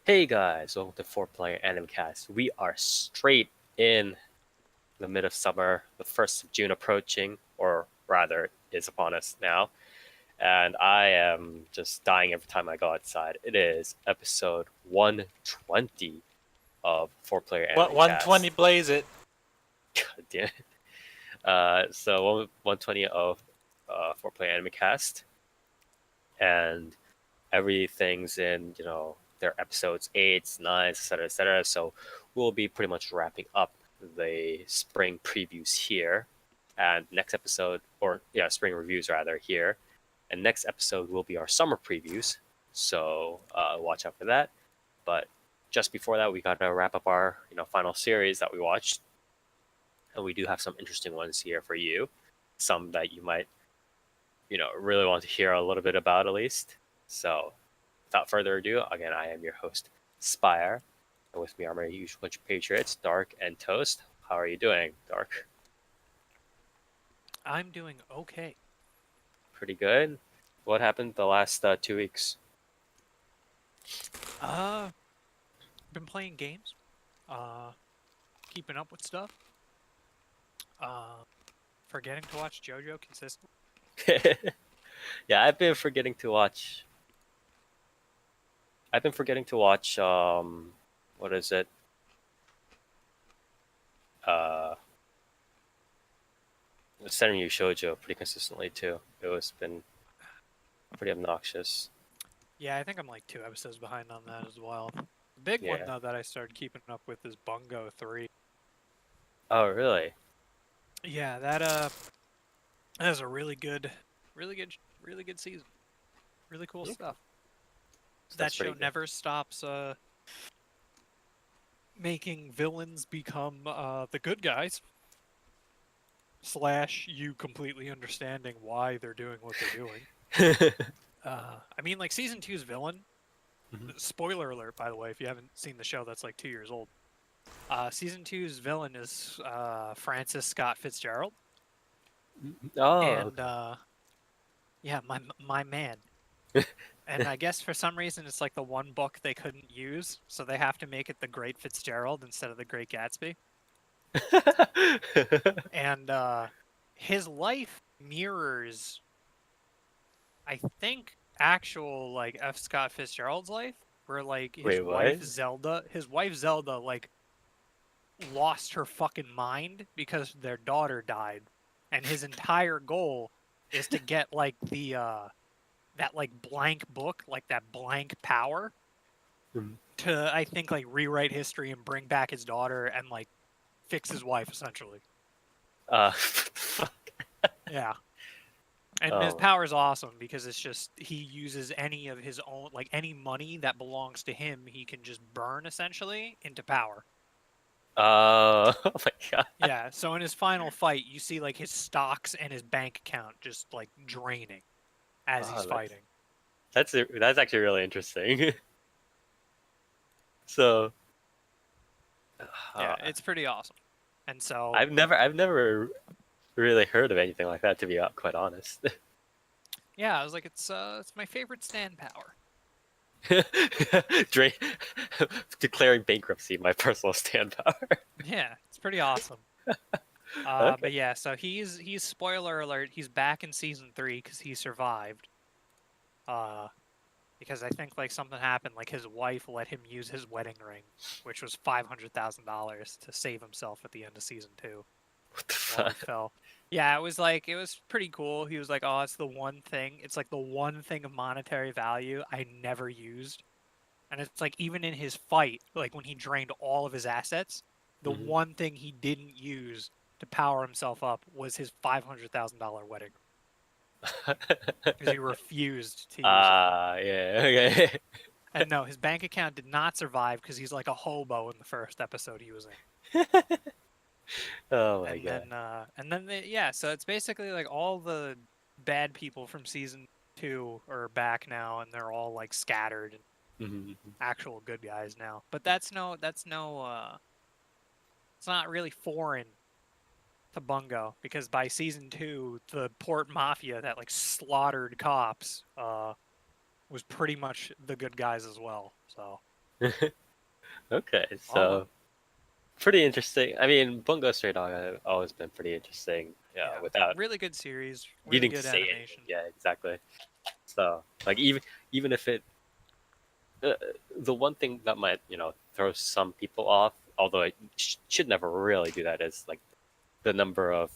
Hey guys, welcome to 4PlayerAnimecast. We are straight in the mid of summer, the 1st of June approaching, or rather, is upon us now. And I am just dying every time I go outside. It is episode 120 of 4PlayerAnimecast. 120 blaze it. God damn it. So 120 of 4PlayerAnimecast. And everything's in, their episodes 8s, 9s, etc., etc. So we'll be pretty much wrapping up the spring previews here. And next episode, spring reviews rather, here. And next episode will be our summer previews. So watch out for that. But just before that, we got to wrap up our, final series that we watched. And we do have some interesting ones here for you. Some that you might, really want to hear a little bit about at least. So without further ado, again, I am your host, Spire. And with me are my usual bunch of patriots, Dark and Toast. How are you doing, Dark? I'm doing okay. Pretty good. What happened the last 2 weeks? Been playing games. Keeping up with stuff. Forgetting to watch JoJo consistently. Yeah, I've been forgetting to watch. What is it? Sending you Shoujo pretty consistently too. It was been pretty obnoxious. Yeah, I think I'm like 2 episodes behind on that as well. The big one though that I started keeping up with is Bungo 3. Oh, really? Yeah, that is a really good season. Really cool stuff. That show never stops making villains become the good guys. / you completely understanding why they're doing what they're doing. I mean, like, Season 2's villain, spoiler alert, by the way, if you haven't seen the show that's like 2 years old. Season 2's villain is Francis Scott Fitzgerald. Oh. And, yeah, my man. And I guess for some reason it's like the one book they couldn't use, so they have to make it the Great Fitzgerald instead of the Great Gatsby. And his life mirrors, I think, actual like F. Scott Fitzgerald's life, where like his wife Zelda like lost her fucking mind because their daughter died, and his entire goal is to get like the that like blank book, like that blank power, to I think like rewrite history and bring back his daughter and like fix his wife essentially. Fuck. Yeah. And his power is awesome because it's just he uses any of his own, like any money that belongs to him, he can just burn essentially into power. Oh my god. Yeah, so in his final fight, you see like his stocks and his bank account just like draining as he's fighting. That's actually really interesting. So yeah, it's pretty awesome. And so I've never really heard of anything like that, to be quite honest. Yeah, I was like, it's my favorite stand power. Declaring bankruptcy, my personal stand power. Yeah, it's pretty awesome. Okay. But yeah, so he's spoiler alert, he's back in season 3 because he survived. Because I think like something happened, like his wife let him use his wedding ring, which was $500,000 to save himself at the end of season 2. What the fuck? He fell. Yeah, it was pretty cool. He was like, oh, it's the one thing. It's like the one thing of monetary value I never used. And it's like even in his fight, like when he drained all of his assets, the one thing he didn't use to power himself up was his $500,000 wedding. Because he refused to use it. Yeah, okay. And no, his bank account did not survive because he's like a hobo in the first episode he was in. Oh my god. So it's basically like all the bad people from season 2 are back now, and they're all like scattered and actual good guys now. But it's not really foreign to Bungo, because by season 2, the port mafia that like slaughtered cops was pretty much the good guys as well. So Okay, so pretty interesting. I mean, Bungo Stray Dog have always been pretty interesting. Yeah, without really good series, really needing good to say animation. anything. Yeah, exactly. So like even if it the one thing that might throw some people off, although it should never really do that, is like the number of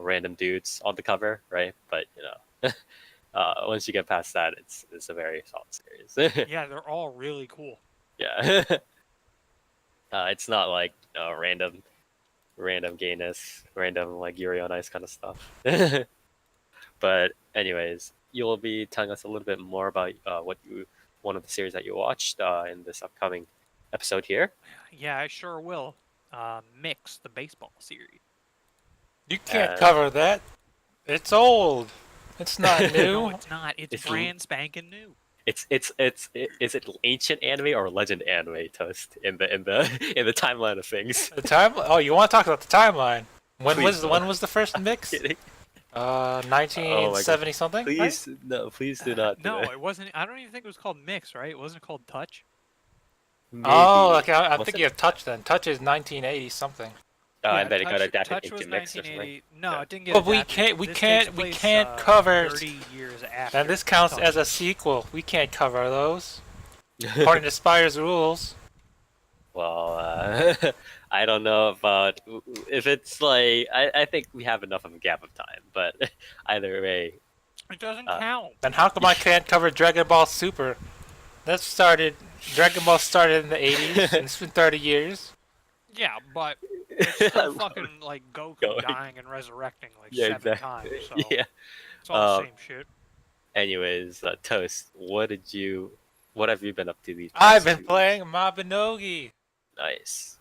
random dudes on the cover, right? But once you get past that, it's a very solid series. Yeah, they're all really cool. Yeah, it's not like random gayness, random like Yuri on Ice kind of stuff. But anyways, you'll be telling us a little bit more about one of the series that you watched in this upcoming episode here. Yeah, I sure will. Mix, the baseball series. You can't cover that. It's old. It's not new. No, it's not. It's brand spanking new. Is it ancient anime or legend anime, Toast, in the in the timeline of things? The time? Oh, you want to talk about the timeline? When Please was the first mix? Kidding. 1970 something. Please, right? no, please do not. No, it wasn't. I don't even think it was called Mix, right? It wasn't called Touch. Maybe. Oh, okay. I'm thinking of Touch then. Touch is 1980 something. I bet it got adapted Touch into was Mix or something. No, it didn't get But adapted. we can't cover. 30 years after. And this counts Touch. as a sequel. We can't cover those. According to Spire's rules. Well, I don't know about if it's like I think we have enough of a gap of time, but either way, It doesn't count. Then how come I can't cover Dragon Ball Super? Dragon Ball started in the 80s, and it's been 30 years. Yeah, but it's still fucking like Goku dying and resurrecting like 7 times. So yeah, it's all the same shit. Anyways, Toast, what have you been up to these? I've been playing Mabinogi. Nice.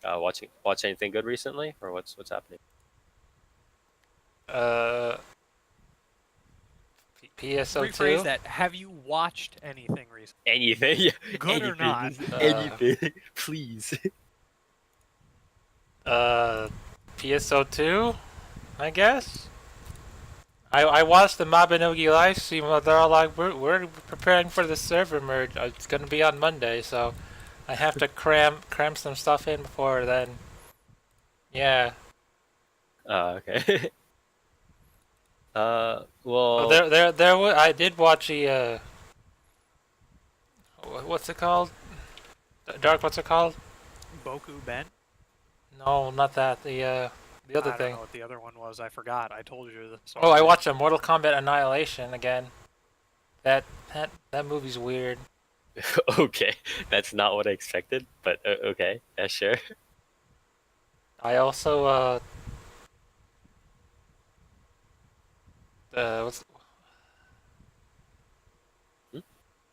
Watch anything good recently, or what's happening? PSO2. Rephrase that. Have you watched anything recently? Anything? Good or not? Anything, please. PSO2, I guess. I watched the Mabinogi live stream. They're all like, we're preparing for the server merge. It's gonna be on Monday, so I have to cram some stuff in before then. Yeah. Okay. Well. I did watch the what's it called? Dark, what's it called? Boku Ben? No, not that. The other I don't thing. know what the other one was. I forgot. I told you this. Oh, I watched a Mortal Kombat Annihilation again. That movie's weird. Okay, that's not what I expected, but okay, yeah, sure. I also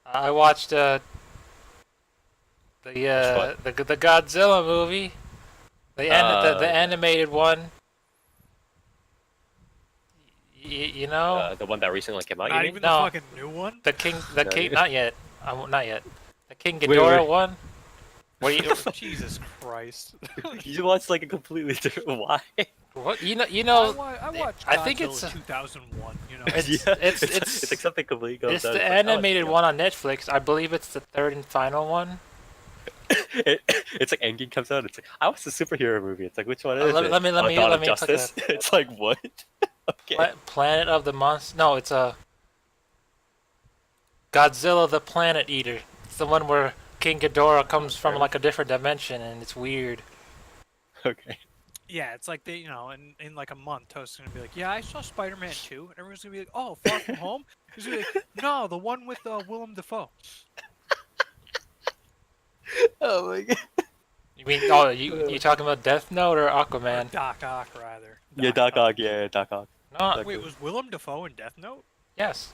I watched the Godzilla movie, the animated one. You know, the one that recently came out. Not even the fucking new one. The King, not yet. Not yet. The King Ghidorah one. What do you? Jesus Christ! You watched like a completely different. Why? What you know? I watched. I think it's 2001. You know, It's like something completely. It's the animated one on Netflix. I believe it's the third and final one. It's like Endgame comes out. It's like I watched a superhero movie. It's like which one is it? Let me Justice. It's like what? Okay. Planet of the Monsters. No, it's a Godzilla the Planet Eater. It's the one where King Ghidorah comes from like a different dimension, and it's weird. Okay. Yeah, it's like in like a month, Toast's gonna be like, yeah, I saw Spider-Man 2, and everyone's gonna be like, oh, Far From Home. He's gonna be like, no, the one with Willem Dafoe. Oh my god. You mean you talking about Death Note or Aquaman? Or Doc Ock, rather. Doc Ock. Yeah, Doc Ock. No, wait, was Willem Dafoe in Death Note? Yes.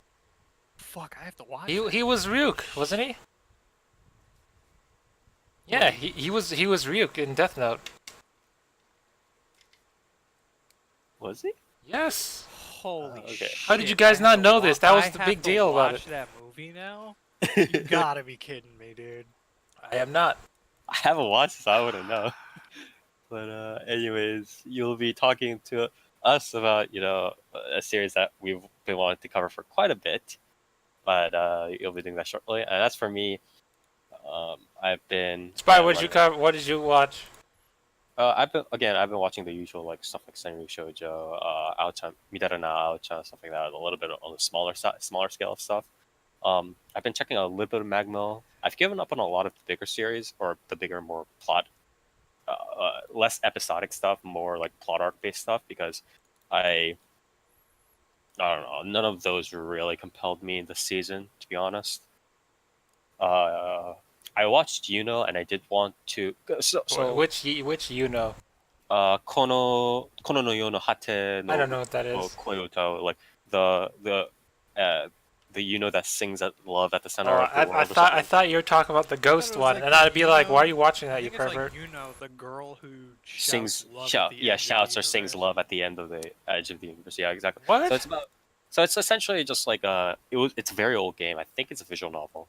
Fuck, I have to watch. He was Ryuk, wasn't he? Yeah, he was Ryuk in Death Note. Was he? Yes. Holy shit! How did you guys not know this? That was the big deal about it. Watch that movie now? You gotta be kidding me, dude. I am not. I haven't watched it, so I wouldn't know. But anyways, you'll be talking to us about a series that we've been wanting to cover for quite a bit, but you'll be doing that shortly. And as for me, I've been. Spy, what did you cover? What did you watch? I've been watching the usual like stuff like Senryu Shoujo, Aochan, Midarana Aochan, stuff like that. A little bit on the smaller scale of stuff. I've been checking a little bit of Magmo. I've given up on a lot of the bigger series or the bigger, more plot, less episodic stuff, more like plot arc based stuff because I don't know. None of those really compelled me this season, to be honest. I watched Yuno, and I did want to. Which Yuno? Kono no yo no hate no. I don't know what that is. Koyota, like the Yuno that sings at love at the center Oh, of the world. I thought you were talking about the ghost one, like and I'd be like, Yuno. "Why are you watching that, I you think it's pervert?" like, you know, the girl who Sings shouts love at the end of the shouts or sings universe. love at the end of the edge of the universe. Yeah, exactly. What? So it's essentially just like it's a very old game. I think it's a visual novel.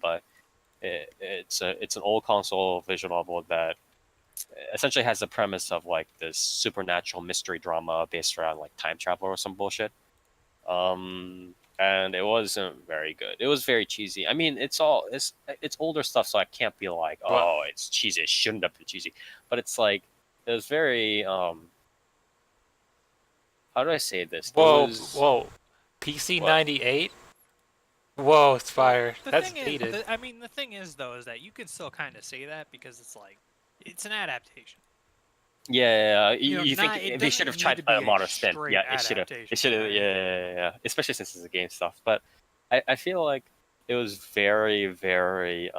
But it's an old console visual novel that essentially has the premise of like this supernatural mystery drama based around like time travel or some bullshit. And it wasn't very good. It was very cheesy. I mean, it's older stuff, so I can't be like, oh, it's cheesy. It shouldn't have been cheesy. But it's like it was very how do I say this? Whoa, PC 98. Whoa, Spire. That's dated. The thing is though, is that you can still kind of say that because it's like it's an adaptation. Yeah, You know, you not- think it they should doesn't have tried need to to play a be a modern spin. straight Yeah, it should have. adaptation, right? Yeah. Especially since it's a game stuff. But I feel like it was very, very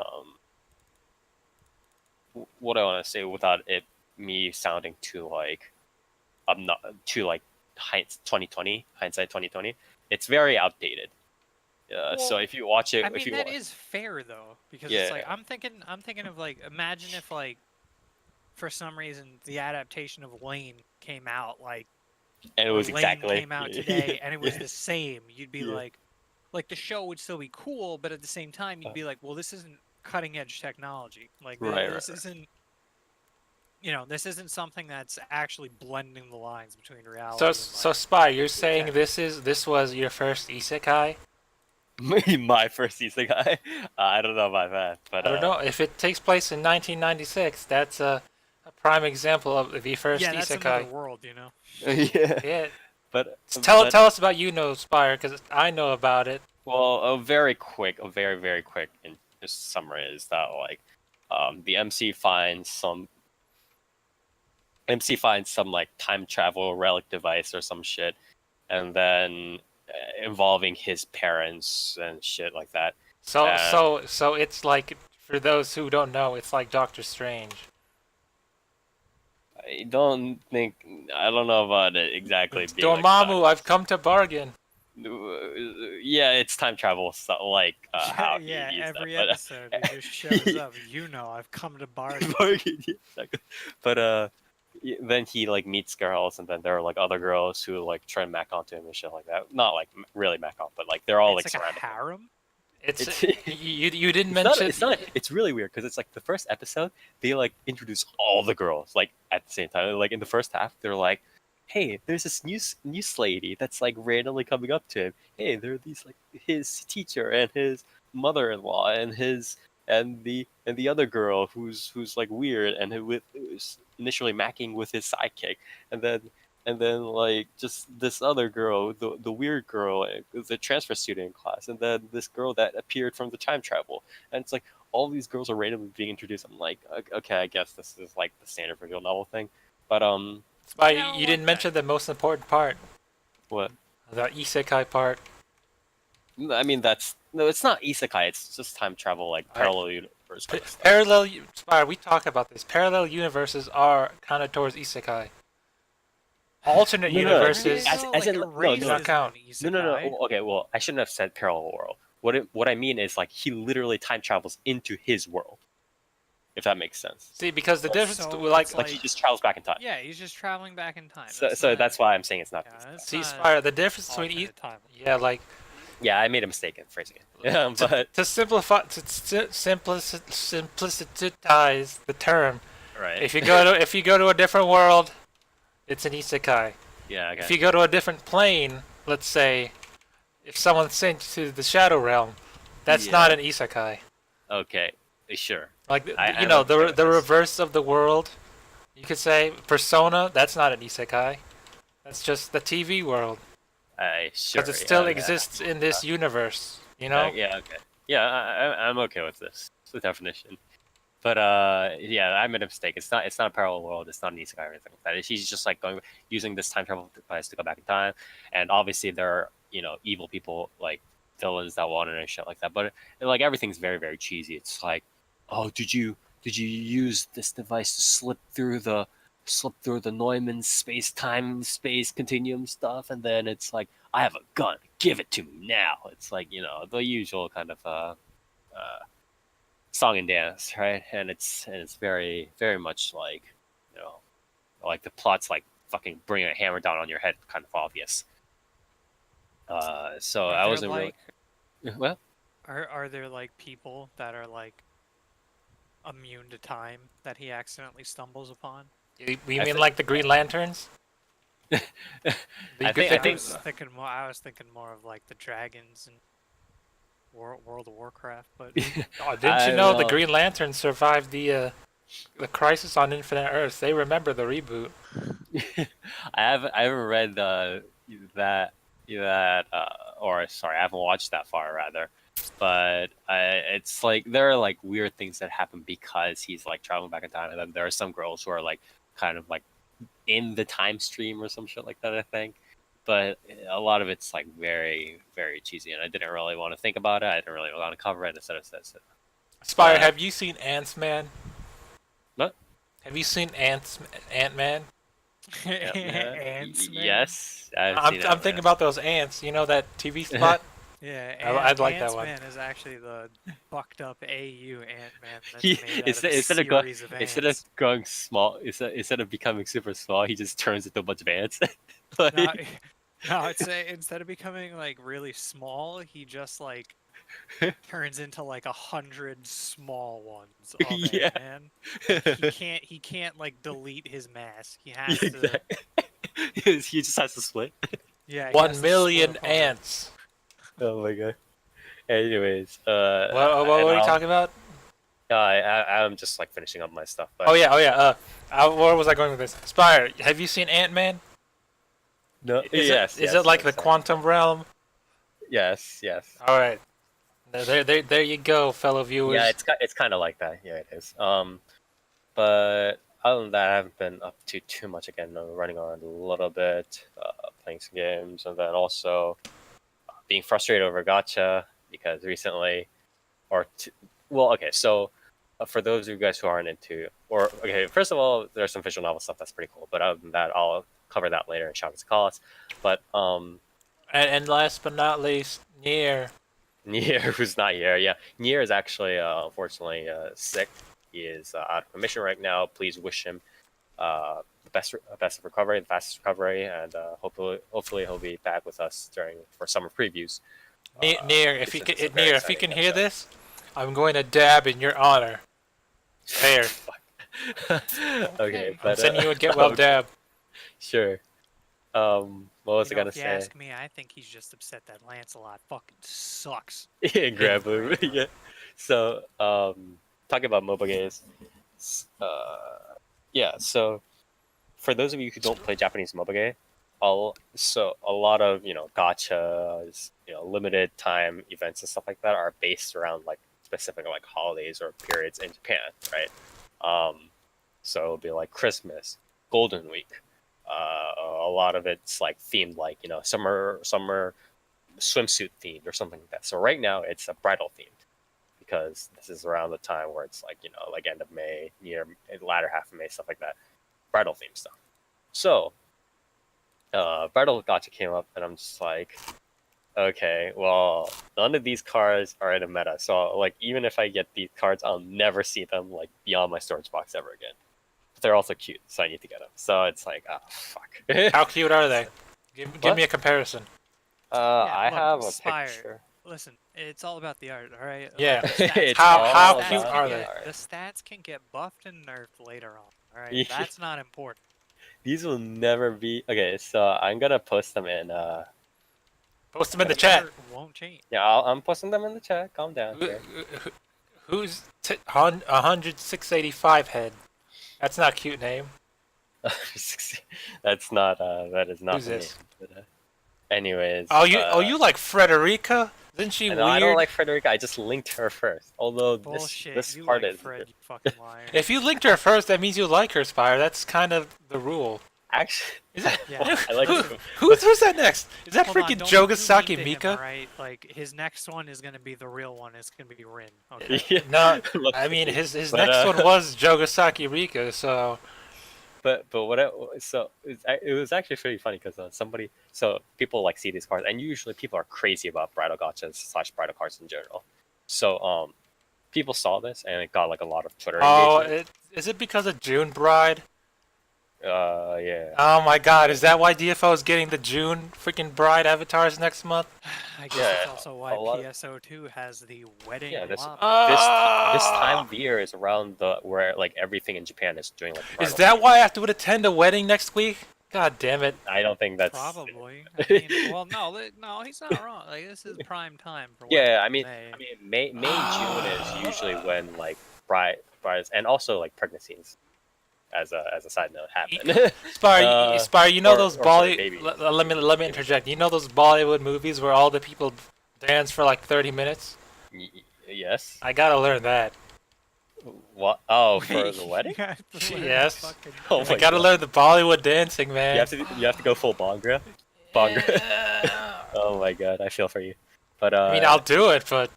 what do I want to say without me sounding too like I'm not too like hindsight 2020. It's very outdated. So Well, if you watch it, I mean, if you that is fair though, because Yeah. it's like I'm thinking of like imagine if like for some reason the adaptation of Lane came out like and it was Lane exactly came out today and it was Yeah. the same, you'd be Yeah. like the show would still be cool, but at the same time you'd be like, well, this isn't cutting edge technology. Like Right, this isn't. You know, this isn't something that's actually blending the lines between reality. So Spy, you're saying this was your first isekai? My first isekai. I don't know about that, but I don't know. If it takes place in 1996, that's a prime example of the first yeah, that's another isekai. world, you know. yeah. Yeah. But Tell us about Spire, because I know about it. Well, a very very quick and just summary is that like, the MC finds some like time travel relic device or some shit, and then involving his parents and shit like that. So it's like, for those who don't know, it's like Doctor Strange. I don't know about it exactly. Being Dormammu, like I've come to bargain. yeah, it's time travel, so, like how he yeah, used every that, episode he just shows up. You know, I've come to bargain. bargain, yeah, exactly. But then he like meets girls, and then there are like other girls who like try and mac onto him and shit like that. Not like really mac on, but like they're all It's like like a surrounded. harem. It's you didn't It's mention. it's really weird because it's like the first episode they like introduce all the girls like at the same time. Like in the first half they're like, hey, there's this new lady that's like randomly coming up to him. Hey, there are these like his teacher and his mother-in-law and the other girl who's like weird and who's initially macking with his sidekick, and then like just this other girl, the weird girl, the transfer student in class, and then this girl that appeared from the time travel, and it's like all these girls are randomly being introduced. I'm like, okay, I guess this is like the standard visual novel thing, but Spy, Yeah, you didn't mention the most important part. what? The isekai part. I mean, it's not isekai. It's just time travel, like parallel universe. Kind of stuff. Spy, we talk about this. Parallel universes are kind of towards isekai. Alternate No, universes. as in- no, Erased do not isn't count. an No. isekai. Okay, well, I shouldn't have said parallel world. What I mean is like he literally time travels into his world, if that makes sense. See, because the difference, So like, it's Like he just travels back in time. Yeah, he's just traveling back in time. So that's why I'm saying it's not. Yeah, that's see, not Spire, the difference between alternate time. yeah, like Yeah, I made a mistake in phrasing it. Yeah, but to simplify, to simplicitize the term. right. If you go to a different world, it's an isekai. Yeah. Okay. If you go to a different plane, let's say, if someone's sent to the shadow realm, that's Yeah. not an isekai. Okay. Sure. Like I'm the okay with the this. reverse of the world. You could say Persona. That's not an isekai. That's just the TV world. Sure. Because it still Yeah, exists in this universe. You know. yeah. Okay. Yeah, I'm okay with this. It's the definition. But yeah, I made a mistake. It's not a parallel world. It's not an isekai or anything like that. She's just like using this time travel device to go back in time. And obviously there are evil people like villains that want it and shit like that. But like everything's very very cheesy. It's like, oh, did you use this device to slip through the Neumann space continuum stuff? And then it's like, I have a gun. Give it to me now. It's like the usual kind of song and dance, right? And it's very very much like like the plot's like fucking bringing a hammer down on your head, kind of obvious. So I wasn't like, really well. Are there like people that are like immune to time that he accidentally stumbles upon? You mean like the Green Lanterns? I think I was thinking more of like the dragons and World of Warcraft, but didn't you know the Green Lanterns survived the Crisis on Infinite Earth? They remember the reboot. I haven't read that or sorry, I haven't watched that far rather. But it's like there are like weird things that happen because he's like traveling back in time, and then there are some girls who are like kind of like in the time stream or some shit like that, I think. But a lot of it's like very very cheesy, and I didn't really want to think about it. I didn't really want to cover it instead of says it. Spire, have you seen Ant-Man? What? Have you seen Ant-Man? Ants, yes, I'm thinking about those ants. You know that TV spot? Yeah, I'd like that one. Ant-Man is actually the bucked up AU Ant-Man that's made out of instead of going small, instead of becoming super small, he just turns into a bunch of ants. No, I'd say instead of becoming like really small, he just like turns into like 100 small ones. Yeah. Man. Like, he can't like delete his mask. He has to. He just has to split. Yeah. 1 million ants. Oh my god. Anyways, what are you talking about? I'm just like finishing up my stuff. But... Oh yeah. Where was I going with this? Spire, have you seen Ant-Man? No. Is it like the quantum realm? Yes. All right. There you go, fellow viewers. Yeah, it's kind of like that. Yeah, it is. But other than that, I haven't been up to too much. Again, running around a little bit, playing some games, and then also being frustrated over gacha because recently, so for those of you guys who aren't into, first of all, there's some visual novel stuff that's pretty cool. But other than that, I'll cover that later in Shoutouts and Callouts. But and last but not least, Neer, who's not here. Yeah, Neer is actually unfortunately sick. He is out of commission right now. Please wish him the best of recovery, the fastest recovery, and hopefully he'll be back with us for summer previews. Neer, if you can hear this, I'm going to dab in your honor. There. Okay, I'm sending you a get well dab. Sure. What was I gonna say? If you ask me, I think he's just upset that Lancelot fucking sucks. Yeah, grab him. Yeah. So, talking about mobile games. Yeah. So, for those of you who don't play Japanese mobile game, a lot of gachas, limited time events and stuff like that are based around like specific like holidays or periods in Japan, right? So it'll be like Christmas, Golden Week. A lot of it's like themed, like summer swimsuit themed or something like that. So right now it's a bridal themed because this is around the time where it's like like end of May, near latter half of May, stuff like that. Bridal themed stuff. So bridal gacha came up, and I'm just like, okay, well, none of these cards are in a meta. So like even if I get these cards, I'll never see them like beyond my storage box ever again. But they're also cute, so I need to get them. So it's like, oh fuck. How cute are they? Give me a comparison. I have a Spire. picture. Listen, it's all about the art, all right? Yeah. How cute are they? The stats can get buffed and nerfed later on, all right? That's not important. These will never be okay. So I'm gonna post them in. Post them in the chat. Won't change. Yeah, I'm posting them in the chat. Calm down. Who's 10685 head? That's not a cute name. That's not. That is not. Who's this? But, anyways. Oh, you like Frederica? Isn't she weird? I don't like Frederica. I just linked her first. Although Bullshit. this You part like is. Fred, you fucking liar. If you linked her first, that means you like her, Spire. That's kind of the rule. Actually, Is that, Yeah. I like who's that next? Is that Hold on, freaking don't do Jogasaki mean to Mika? him, right? Like his next one is gonna be the real one. It's gonna be Rin. Okay. Yeah. No, I mean his But, next one was Jogasaki Rika. So But what it was actually pretty funny because people like see these cards, and usually people are crazy about bridal gotchas / bridal cards in general. So people saw this and it got like a lot of Twitter engagement. Is it because of June Bride? Yeah. Oh my God, is that why DFO is getting the June freaking Bride avatars next month? I guess Yeah, that's also why PSO2 has the wedding. Yeah, this lava. this time of year is around where like everything in Japan is doing like. Is that why I have to attend a wedding next week? God damn it! I don't think that's Probably. I mean, well, no, he's not wrong. Like this is prime time for. Yeah, weddings. May June is usually when like brides and also like pregnancies, as a side note, happen. Spire, you know those babies. let me interject. You know those Bollywood movies where all the people dance for like 30 minutes? Yes. I gotta learn that. What? Oh, for the wedding? Yes. Oh I gotta learn the Bollywood dancing, man. You have to go full Bhangra. Oh my God, I feel for you. But I mean, I'll do it, but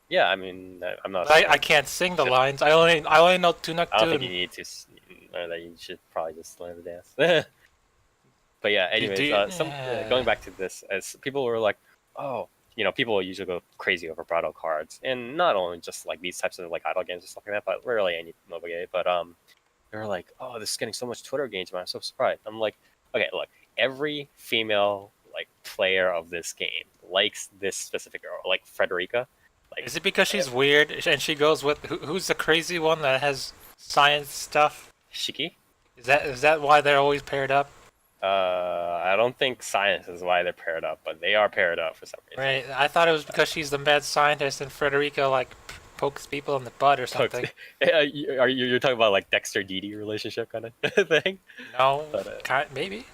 yeah, I mean, I'm not. I can't sing the lines. I only know Tunak I don't think you Tune. need to learn that. You should probably just learn the dance. But yeah, anyways, going back to this, as people were like, oh, people usually go crazy over bridal cards, and not only just like these types of like idol games and stuff like that, but really any mobile game. But they were like, oh, this is getting so much Twitter engagement. I'm so surprised. I'm like, okay, look, every female like player of this game likes this specific girl, like Frederica. Like, Is it because she's weird and she goes with who's the crazy one that has science stuff? Shiki? Is that why they're always paired up? I don't think science is why they're paired up, but they are paired up for some reason. Right. I thought it was because she's the mad scientist and Frederica like pokes people in the butt or something. You're talking about like Dexter Dee relationship kind of thing? No, But, maybe.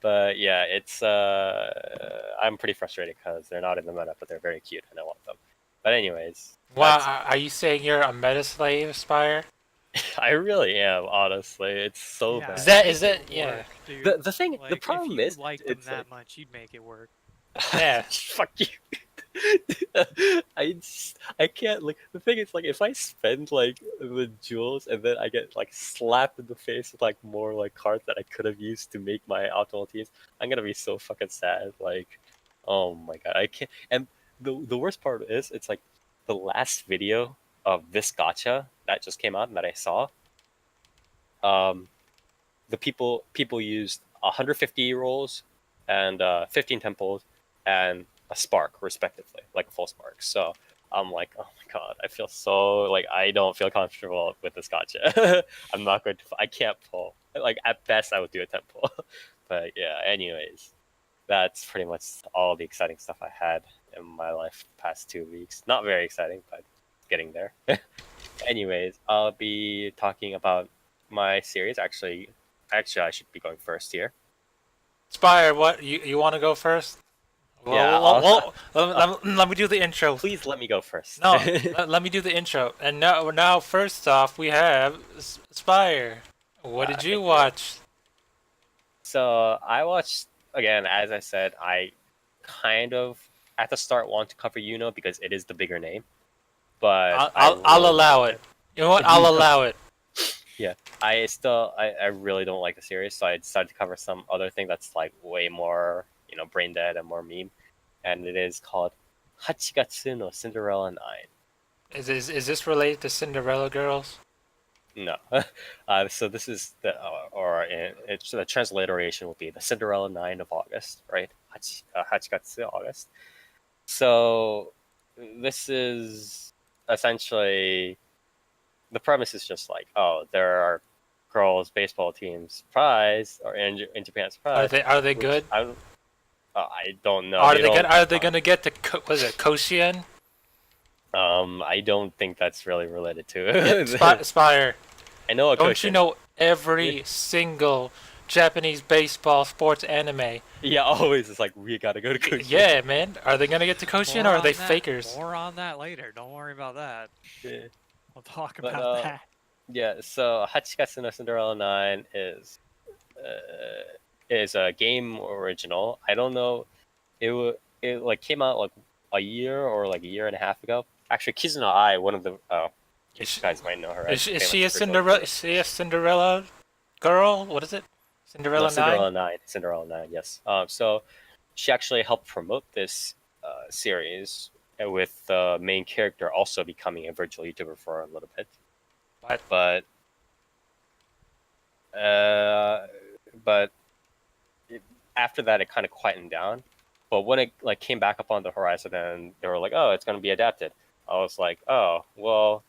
But yeah, it's I'm pretty frustrated because they're not in the meta, but they're very cute and I want them. But anyways. Wow, are you saying you're a meta slave, Spire? I really am, honestly. It's so Yeah, bad. Is that yeah? The thing, Like, the problem if you is, like them it's that like, much, you'd make it work. Yeah. fuck you. I can't like the thing is like if I spend like the jewels and then I get like slapped in the face with like more like cards that I could have used to make my optimal teams, I'm gonna be so fucking sad. Like, oh my God, I can't. And the worst part is it's like the last video of this gacha that just came out and that I saw. The people used 150 rolls and 15 temples and a spark respectively, like a full spark. So I'm like, oh my God, I feel so like I don't feel comfortable with this gacha. I'm not going to. I can't pull. Like at best, I would do a temple. But yeah, anyways, that's pretty much all the exciting stuff I had in my life the past 2 weeks. Not very exciting, but getting there. Anyways, I'll be talking about my series. Actually, I should be going first here. Spire, what you want to go first? Yeah, let me do the intro. Please let me go first. No, let me do the intro. And now, first off, we have Spire. What did you watch? So I watched again. As I said, I kind of at the start want to cover Yuno because it is the bigger name. But I'll allow it. You know what? I'll allow it. Yeah, I really don't like the series, so I decided to cover some other thing that's like way more, brain dead and more meme, and it is called Hachigatsu no Cinderella 9. Is this related to Cinderella girls? No, so this is the the transliteration will be the Cinderella 9 of August, right? Hachigatsu August. So this is essentially. The premise is just like, oh, there are girls' baseball teams prize, or in Japan's prize. Are they good? I don't know. Are they gonna get to Koshien? I don't think that's really related to Yeah, it. Spire. I know a Don't Koshin. you know every single Japanese baseball sports anime? Yeah, always it's like we gotta go to Koshin. Yeah, man. Are they gonna get to Koshin or are they fakers? More on that later. Don't worry about that. Yeah. We'll talk about that. Yeah, so Hachigatsu no Cinderella 9 is a game original. I don't know. It like came out like a year or like a year and a half ago. Actually, Kizuna Ai, one of the you guys might know her. Is she a Cinderella? Is she a Cinderella girl? What is it? Cinderella 9? Cinderella 9. Cinderella 9. Yes. So she actually helped promote this series with the main character also becoming a virtual YouTuber for a little bit. But after that, it kind of quietened down. But when it like came back up on the horizon, and they were like, "Oh, it's going to be adapted," I was like, "Oh, well,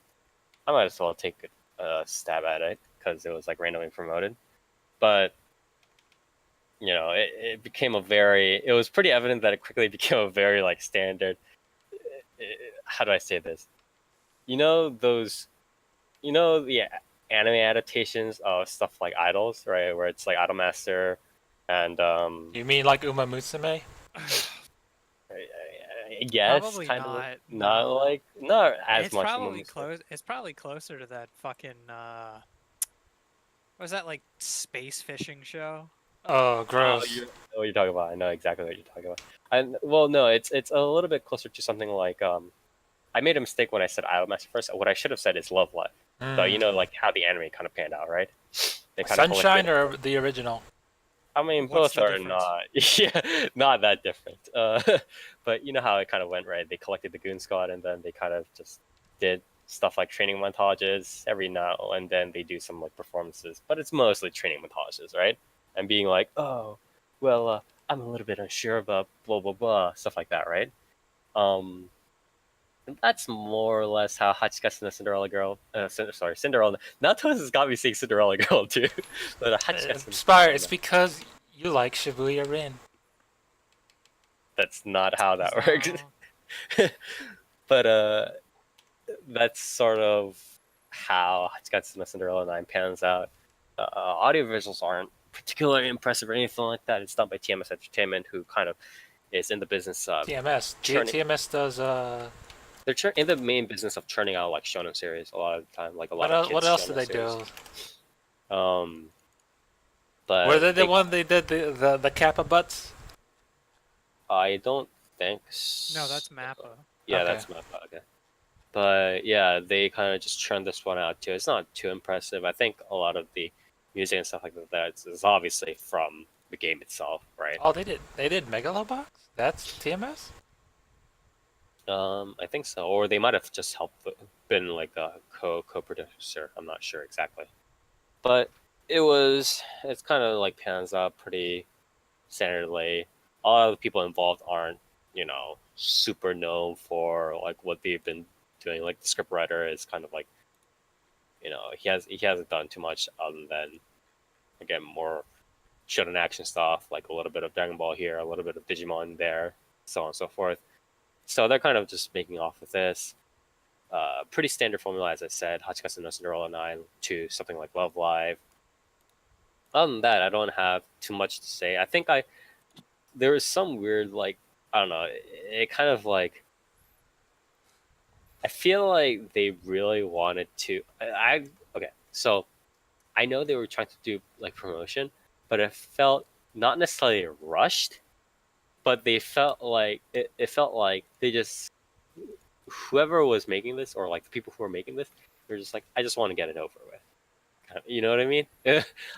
I might as well take a stab at it because it was like randomly promoted." But you know, it became it was pretty evident that it quickly became a very like standard. How do I say this? You know the anime adaptations of stuff like Idols, right? Where it's like Idolmaster and You mean like Uma Musume? I guess Probably kind of not. not as it's much. Probably close. It's probably closer to that fucking. What was that like space fishing show? Oh, gross. You know what you're talking about. I know exactly what you're talking about. Well, no, it's a little bit closer to something like I made a mistake when I said Idolmaster first. What I should have said is Love Live. So you know, like how the anime kind of panned out, right? They kind Sunshine or the original? I mean, both are not, not that different. But you know how it kind of went, right? They collected the Goon Squad, and then they kind of just did stuff like training montages every now and then. They do some like performances, but it's mostly training montages, right? And being like, oh, well, I'm a little bit unsure about blah blah blah, stuff like that, right? And that's more or less how Hachigatsu no Cinderella Girl. Cinderella. Now Toast has got me saying Cinderella Girl too. But Spire, it's because you like Shibuya Rin. That's not how that works. But that's sort of how Hachigatsu no Cinderella 9 pans out. Audio visuals aren't particularly impressive or anything like that. It's done by TMS Entertainment, who kind of is in the business of TMS does they're in the main business of churning out like shonen series a lot of the time, like a lot of kids. What else do they do? But were they the one they did the Kappa butts? I don't think so. No, that's Mappa. Yeah, okay. That's Mappa. Okay. But yeah, they kind of just churned this one out too. It's not too impressive. I think a lot of the music and stuff like that is obviously from the game itself, right? Oh, they did Megalobox? That's TMS? I think so, or they might have just been like a co-producer. I'm not sure exactly, but it's kind of like pans out pretty standardly. A lot of the people involved aren't, super known for like what they've been doing. Like the scriptwriter is kind of like, he hasn't done too much other than, again, more shonen action stuff, like a little bit of Dragon Ball here, a little bit of Digimon there, so on and so forth. So they're kind of just making off with this. Pretty standard formula, as I said, Hachigatsu no Cinderella 9 to something like Love Live. Other than that, I don't have too much to say. I think there was some weird, like, I don't know, it kind of like, I feel like they really wanted to, okay, so I know they were trying to do like promotion, but it felt not necessarily rushed, but they felt like it felt like they just, whoever was making this, or like the people who were making this, they're just like, I just want to get it over with. You know what I mean?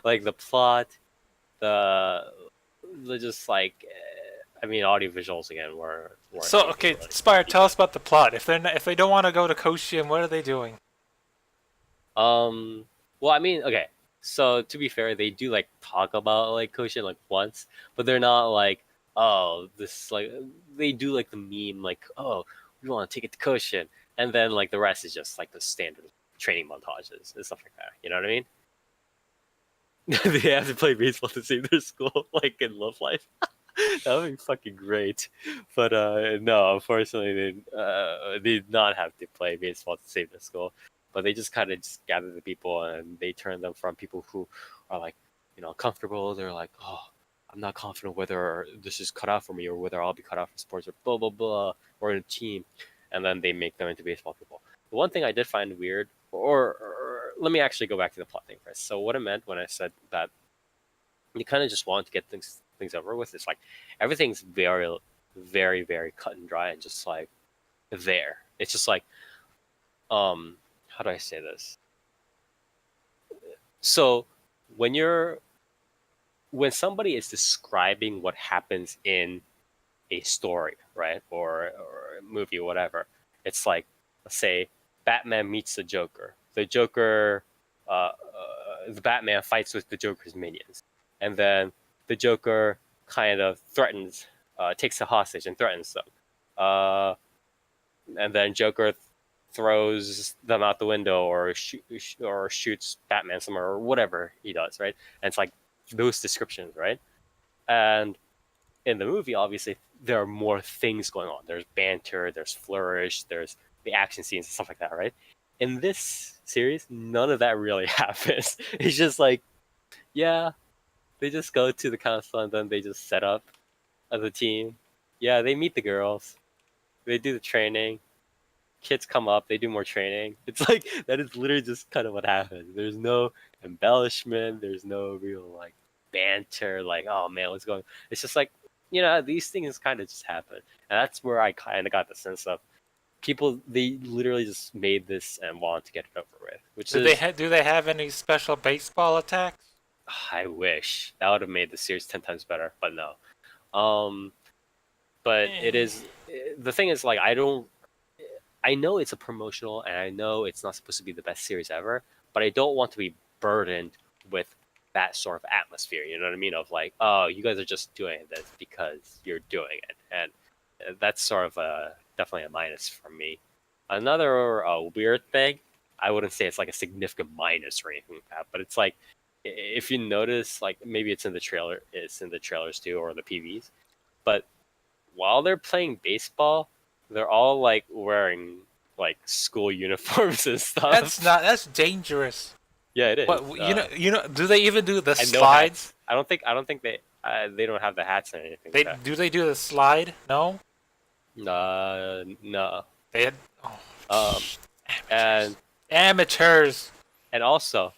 Like the plot, the just like, I mean, audio visuals again were so okay. Really, Spire, tell us about the plot. If they don't want to go to Koshin, what are they doing? Well, I mean, okay. So to be fair, they do like talk about like Koshin like once, but they're not like, oh, this like, they do like the meme like, oh, we want to take it to Koshin, and then like the rest is just like the standard training montages and stuff like that. You know what I mean? They have to play baseball to save their school, like in Love Life. That would be fucking great. But no, unfortunately, they did not have to play baseball to save the school. But they just kind of just gather the people and they turn them from people who are like, comfortable. They're like, oh, I'm not confident whether this is cut out for me or whether I'll be cut out for sports or blah blah blah or in a team, and then they make them into baseball people. The one thing I did find weird, or let me actually go back to the plot thing first. So what I meant when I said that you kind of just want to get things over with, is like everything's very, very, very cut and dry and just like there. It's just like, how do I say this? So when somebody is describing what happens in a story, right, or a movie, or whatever, it's like, let's say Batman meets the Joker. The Batman fights with the Joker's minions, and then the Joker kind of threatens, takes a hostage and threatens them, and then Joker throws them out the window or shoots Batman somewhere or whatever he does, right? And it's like those descriptions, right? And in the movie, obviously, there are more things going on. There's banter, there's flourish, there's the action scenes and stuff like that, right? In this series, none of that really happens. It's just like, yeah, they just go to the council and then they just set up as a team. Yeah, they meet the girls. They do the training. Kids come up, they do more training. It's like, that is literally just kind of what happens. There's no embellishment. There's no real, like, banter. Like, oh, man, what's going on? It's just like, these things kind of just happen. And that's where I kind of got the sense of people, they literally just made this and want to get it over with. Which do they have any special baseball attacks? I wish. That would have made the series 10 times better, but no. But it is, the thing is, like, I know it's a promotional and I know it's not supposed to be the best series ever, but I don't want to be burdened with that sort of atmosphere, you know what I mean? Of like, oh, you guys are just doing this because you're doing it. And that's sort of definitely a minus for me. Another weird thing, I wouldn't say it's like a significant minus or anything like that, but it's like, if you notice, like maybe it's in the trailers too, or the PVs, but while they're playing baseball, they're all like wearing like school uniforms and stuff. That's dangerous. Yeah, it is. But do they even do the slides? I don't think they don't have the hats or anything. Do they do the slide? No. No. They had amateurs. And also,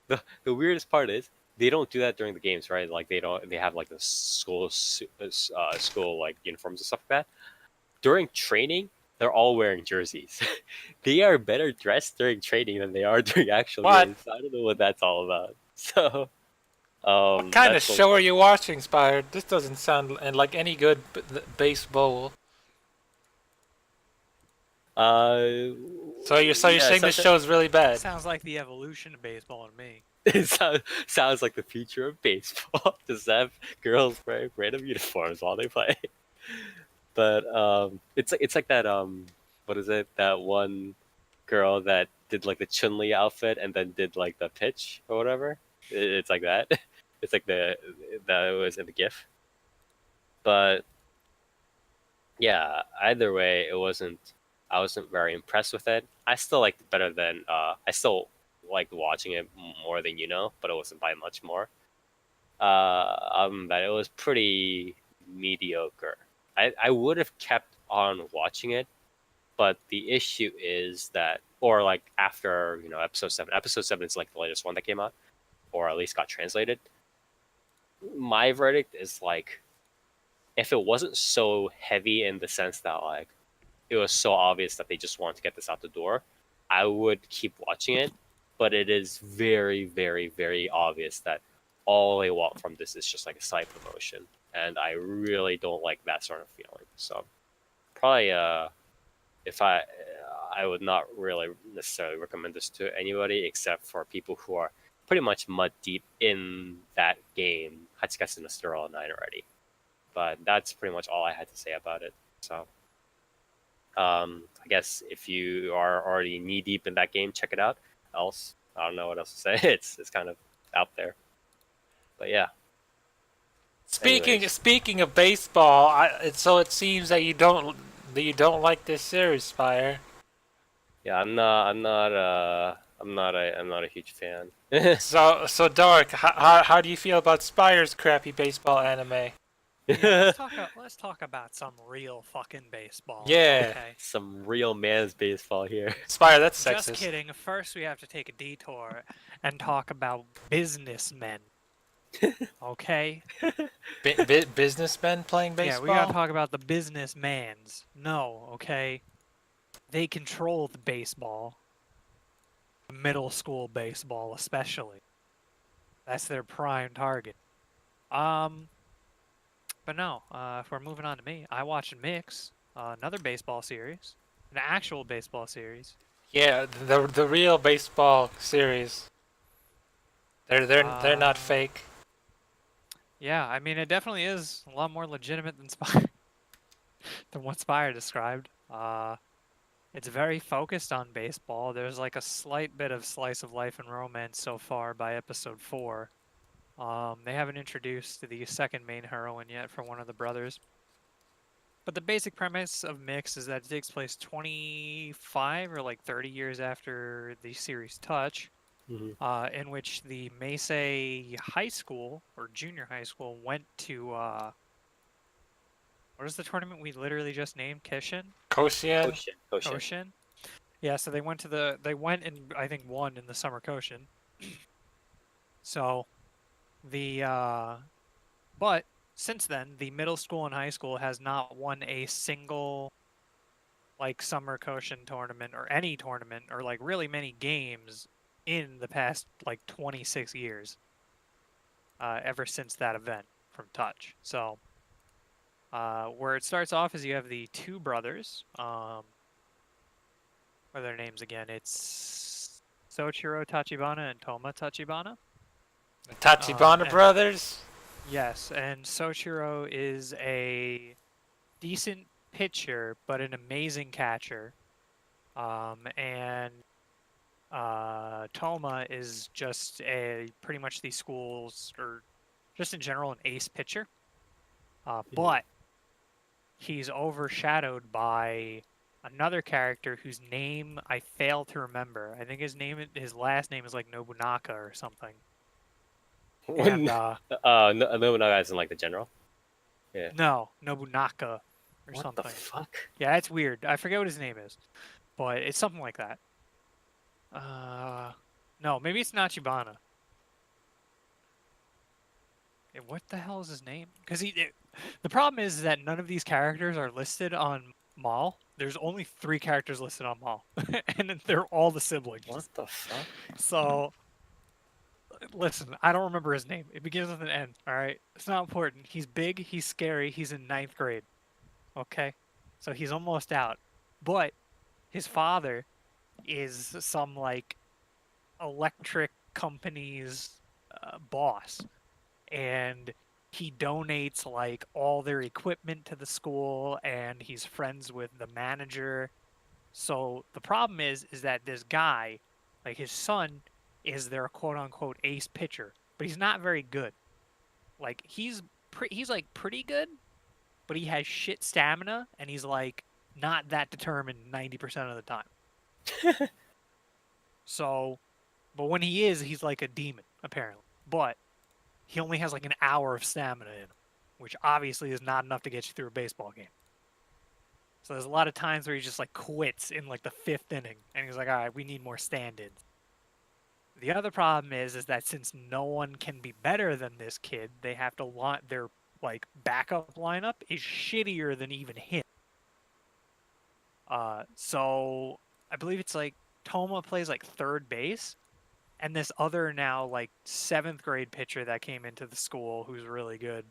the weirdest part is they don't do that during the games, right? Like they have like the school like uniforms and stuff like that. During training, they're all wearing jerseys. They are better dressed during training than they are during actual games. I don't know what that's all about. So, what kind of show are you watching, Spire? This doesn't sound like any good baseball. So you're saying this show is really bad? Sounds like the evolution of baseball to me. It sounds like the future of baseball. Just have girls wearing random uniforms while they play. But it's like that what is it? That one girl that did like the Chun-Li outfit and then did like the pitch or whatever. It's like that. It's like that was in the GIF. But yeah, either way, I wasn't very impressed with it. I still liked it better than I still liked watching it more than but it wasn't by much more. But it was pretty mediocre. I would have kept on watching it, but the issue is that, or like after episode 7 is like the latest one that came out, or at least got translated. My verdict is like, if it wasn't so heavy in the sense that like it was so obvious that they just wanted to get this out the door, I would keep watching it. But it is very, very, very obvious that all they want from this is just like a side promotion, and I really don't like that sort of feeling. So probably if I would not really necessarily recommend this to anybody except for people who are pretty much mud deep in that game, Hachigatsu no Cinderella 9 already. But that's pretty much all I had to say about it. So I guess if you are already knee deep in that game, check it out. Else, I don't know what else to say. It's kind of out there. But yeah. Speaking of baseball, so it seems that you don't like this series, Spire. Yeah, I'm not a huge fan. So Dark, how do you feel about Spire's crappy baseball anime? Yeah, let's talk about some real fucking baseball. Yeah. Okay. Some real man's baseball here. Spire, that's Just sexist. kidding. First, we have to take a detour and talk about businessmen. Okay. Businessmen playing baseball. Yeah, we gotta talk about the businessmans. No, okay. They control the baseball. Middle school baseball, especially. That's their prime target. But no, if we're moving on to me, I watched Mix, another baseball series, an actual baseball series. Yeah, the real baseball series. They're not fake. Yeah, I mean it definitely is a lot more legitimate than Spire, than what Spire described. It's very focused on baseball. There's like a slight bit of slice of life and romance so far by episode 4. They haven't introduced the second main heroine yet for one of the brothers. But the basic premise of Mix is that it takes place 25 or like 30 years after the series Touch, in which the Meisei High School, or junior high school, went to, what is the tournament we literally just named? Koshin? Koshin. Yeah, so they went and I think won in the summer Koshin. So, but since then, the middle school and high school has not won a single like summer Koshin tournament or any tournament or like really many games in the past like 26 years. Ever since that event from Touch. So where it starts off is you have the two brothers. What are their names again? It's Soichiro Tachibana and Toma Tachibana. The Tachibana brothers? Yes, and Soichiro is a decent pitcher, but an amazing catcher. And Toma is just pretty much the school's, or just in general, an ace pitcher. But he's overshadowed by another character whose name I fail to remember. I think his last name is like Nobunaka or something. And Nobunaga isn't like the general. Yeah. No, Nobunaka or something. What the fuck? Yeah, it's weird. I forget what his name is, but it's something like that. No, maybe it's Nachibana. What the hell is his name? Because the problem is that none of these characters are listed on Mall. There's only 3 characters listed on Mall, and they're all the siblings. What the fuck? So, listen, I don't remember his name. It begins with an N. All right, it's not important. He's big. He's scary. He's in 9th grade. Okay, so he's almost out, but his father is some like electric company's boss, and he donates like all their equipment to the school, and he's friends with the manager. So the problem is that this guy, like his son, is their quote unquote ace pitcher, but he's not very good. Like he's like pretty good, but he has shit stamina, and he's like not that determined 90% of the time. So, but when he is, he's like a demon, apparently. But he only has like an hour of stamina in him, which obviously is not enough to get you through a baseball game. So there's a lot of times where he just like quits in like the 5th inning, and he's like, all right, we need more stand-ins. The other problem is that since no one can be better than this kid, they have to their like backup lineup is shittier than even him. So I believe it's like Toma plays like 3rd base, and this other now like 7th grade pitcher that came into the school who's really good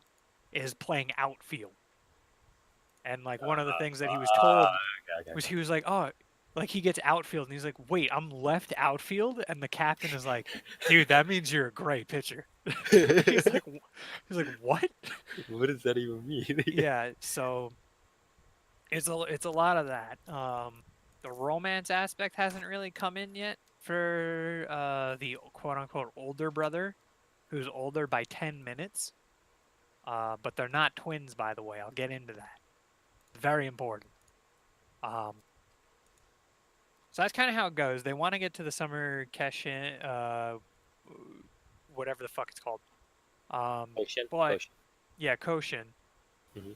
is playing outfield. And like one of the things that he was told was he was like, oh, like he gets outfield, and he's like, wait, I'm left outfield, and the captain is like, dude, that means you're a great pitcher. he's like, what? What does that even mean? Yeah, so it's a lot of that. The romance aspect hasn't really come in yet for the quote unquote older brother, who's older by 10 minutes. But they're not twins, by the way. I'll get into that. Very important. So that's kind of how it goes. They want to get to the summer Keshin, whatever the fuck it's called. But Koshin. yeah, Koshin. Mhm.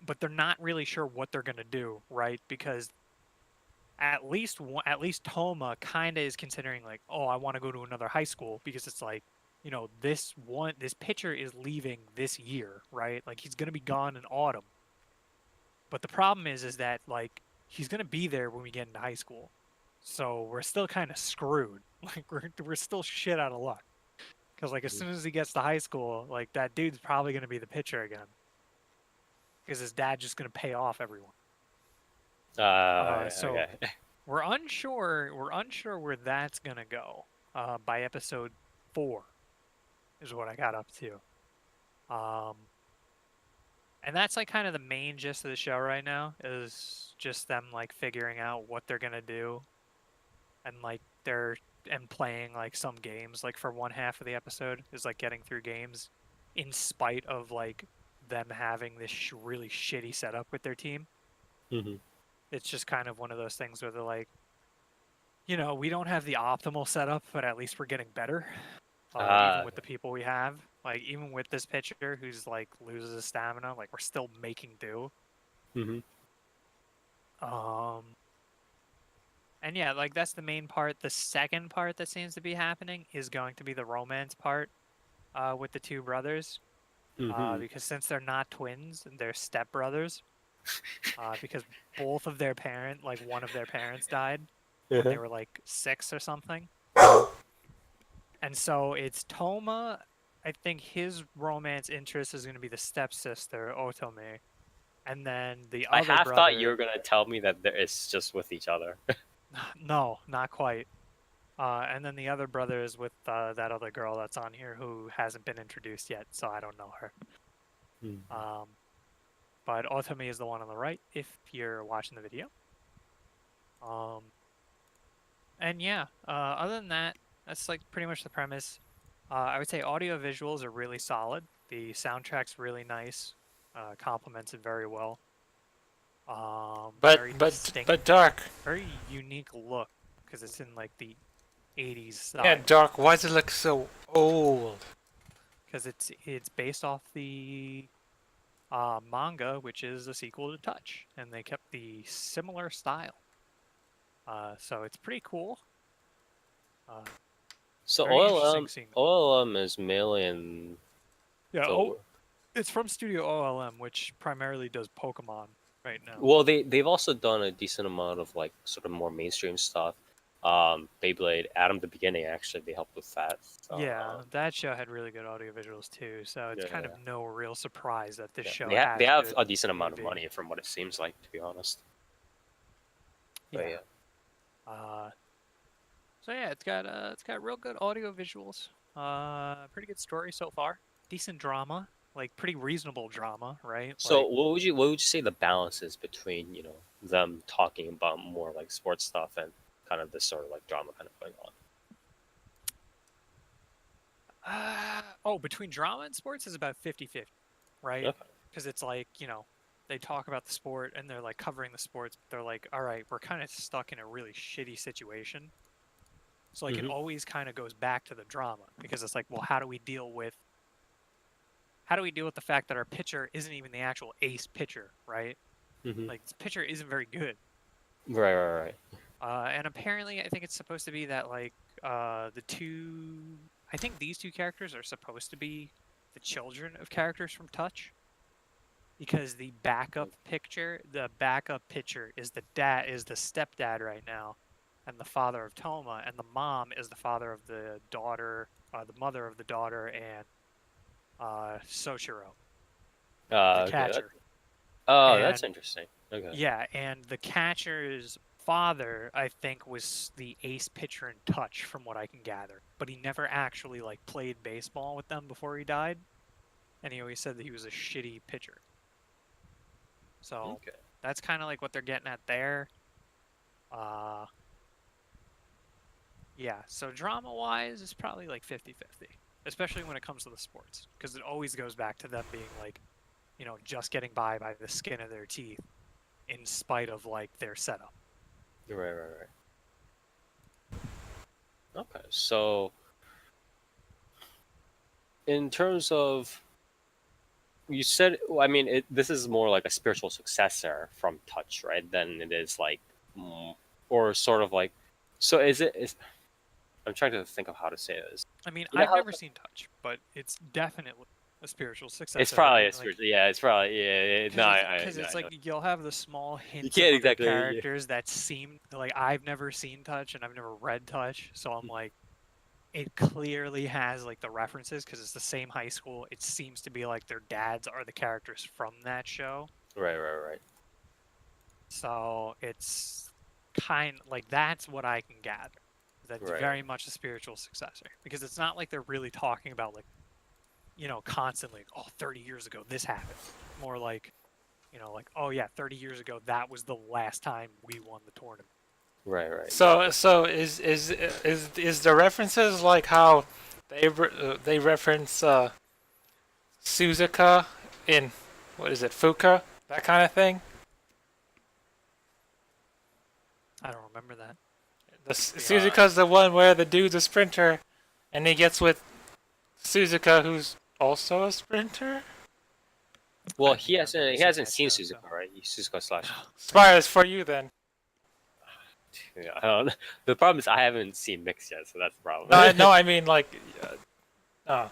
But they're not really sure what they're gonna do, right? Because at least Toma kind of is considering like, oh, I want to go to another high school because it's like, this pitcher is leaving this year, right? Like he's gonna be gone in autumn. But the problem is that like he's gonna be there when we get into high school, so we're still kind of screwed. Like we're still shit out of luck. Because like as soon as he gets to high school, like that dude's probably gonna be the pitcher again. Because his dad's just gonna pay off everyone. So okay. we're unsure where that's gonna go. By episode 4 is what I got up to. And that's like kind of the main gist of the show right now is just them like figuring out what they're gonna do, and like and playing like some games. Like for one half of the episode is like getting through games, in spite of like them having this really shitty setup with their team. Mm-hmm. It's just kind of one of those things where they're like, we don't have the optimal setup, but at least we're getting better. Even with the people we have, like even with this pitcher who's like loses his stamina, like we're still making do. Mm-hmm. And yeah, like that's the main part. The second part that seems to be happening is going to be the romance part, with the two brothers, because since they're not twins, they're stepbrothers. Because both of their one of their parents died when they were like 6 or something. And so it's Toma. I think his romance interest is going to be the stepsister, Otome. And then the other I brother... thought you were going to tell me that it's just with each other. No, not quite. And then the other brother is with that other girl that's on here who hasn't been introduced yet, so I don't know her. But Otome is the one on the right, if you're watching the video. And yeah, other than that, that's like pretty much the premise. I would say audio visuals are really solid. The soundtrack's really nice. Complements it very well. But dark. Very unique look because it's in like the 80s style. Yeah, dark. Why does it look so old? Because it's based off the manga, which is a sequel to Touch, and they kept the similar style. So it's pretty cool. So OLM is mainly in... Yeah, it's from Studio OLM, which primarily does Pokemon right now. Well, they've also done a decent amount of like sort of more mainstream stuff. Beyblade, Adam the Beginning, actually, they helped with that. So, yeah, that show had really good audio visuals too, so it's kind of no real surprise that this show they have a decent amount of money from what it seems like, to be honest. Yeah. So yeah, it's got real good audio visuals. Pretty good story so far. Decent drama, like pretty reasonable drama, right? So like, what would you say the balance is between them talking about more like sports stuff and kind of this sort of like drama kind of going on? Between drama and sports is about 50-50, right? Because it's like, they talk about the sport and they're like covering the sports, but they're like, all right, we're kind of stuck in a really shitty situation. So like it always kind of goes back to the drama because it's like, well, how do we deal with the fact that our pitcher isn't even the actual ace pitcher, right? Like this pitcher isn't very good. Right. And apparently, I think it's supposed to be that like I think these two characters are supposed to be the children of characters from Touch, because the backup pitcher is the stepdad right now, and the father of Toma, and the mom is the father of the daughter, the mother of the daughter, and Soshiro, the catcher. That's interesting. Okay. Yeah, and the catcher's father, I think, was the ace pitcher in Touch, from what I can gather. But he never actually like played baseball with them before he died, and he always said that he was a shitty pitcher. So that's kind of like what they're getting at there. Yeah, so drama-wise, it's probably like 50-50. especially when it comes to the sports, because it always goes back to them being like, just getting by the skin of their teeth, in spite of like their setup. Right. Okay, so in terms of you said, I mean, this is more like a spiritual successor from Touch, right? Than it is like, or sort of like. So is I'm trying to think of how to say this. I mean, You know I've how never seen Touch, but it's definitely a spiritual successor. it's probably right? a spiritual. Yeah, it's probably yeah. Because it's like you'll have the small hints can't of other exactly, yeah. characters that seem like I've never seen Touch and I've never read Touch, so I'm like, it clearly has like the references because it's the same high school. It seems to be like their dads are the characters from that show. Right. So it's kind like that's what I can gather. That's Right. very much a spiritual successor because it's not like they're really talking about like, constantly, 30 years ago this happened. More like, like, oh yeah, 30 years ago that was the last time we won the tournament. Right. So is the references like how they reference Suzuka in what is it, Fuka, that kind of thing? I don't remember that. Suzuka's the one where the dude's a sprinter, and he gets with Suzuka, who's also a sprinter. Well, he hasn't seen Suzuka, right? Suzuka / Spires for you then. Yeah, I don't know. The problem is I haven't seen Mix yet, so that's the problem. No, I mean like. Oh.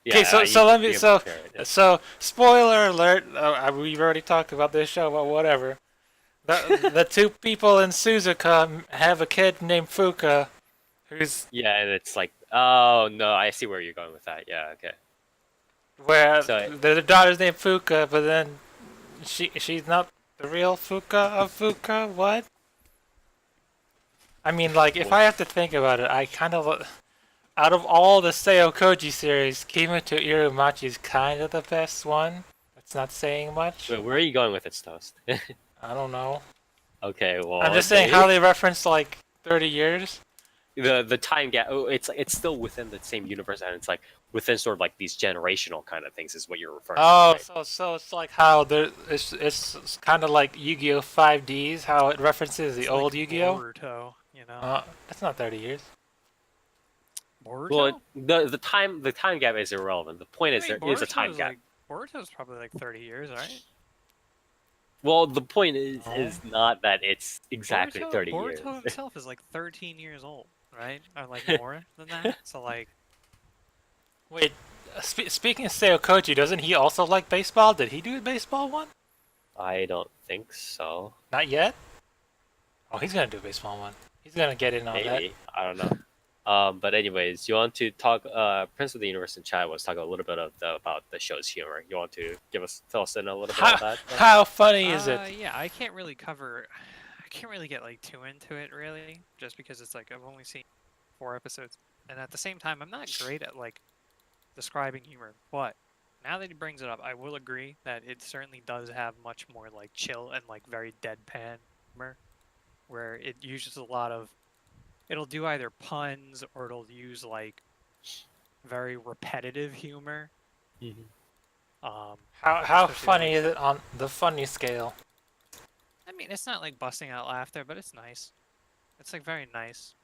Yeah, Okay, so let me so spoiler alert. We've already talked about this show, but whatever. The two people in Suzuka have a kid named Fuka, who's and it's like, oh no, I see where you're going with that. Yeah, okay. Where the daughter's named Fuka, but then she's not the real Fuka of Fuka. What? I mean, like, if I have to think about it, I kind of, out of all the Seo Koji series, Kimi to Irumachi is kind of the best one. That's not saying much. Wait, where are you going with this, Toast? I don't know. Okay, well, I'm just saying how they reference like 30 years. The time gap. Oh, it's still within the same universe, and it's like within sort of like these generational kind of things is what you're referring to. Oh, right? so it's like how it's kind of like Yu-Gi-Oh 5Ds, how it references the old Yu-Gi-Oh. Boruto, That's not 30 years. Boruto? Well, the time gap is irrelevant. The point is there is a time gap. Boruto's probably like 30 years, right? Well, the point is not that it's exactly 30 years. Boruto himself is like 13 years old, right? Or like more than that. So like, wait, speaking of Seo Koji, doesn't he also like baseball? Did he do a baseball one? I don't think so. Not yet? Oh, he's gonna do a baseball one. He's gonna get in on that. Maybe. I don't know. But anyways, you want to talk? Prince of the Universe in chat was talking a little bit about the show's humor. You want to fill us in a little bit about that? How funny is it? Yeah, I can't really get like too into it really, just because it's like I've only seen 4 episodes, and at the same time, I'm not great at like describing humor. But now that he brings it up, I will agree that it certainly does have much more like chill and like very deadpan humor, where it uses a lot of. It'll do either puns or it'll use like very repetitive humor. Mm-hmm. How funny is it on the funny scale? I mean, it's not like busting out laughter, but it's nice. It's like very nice.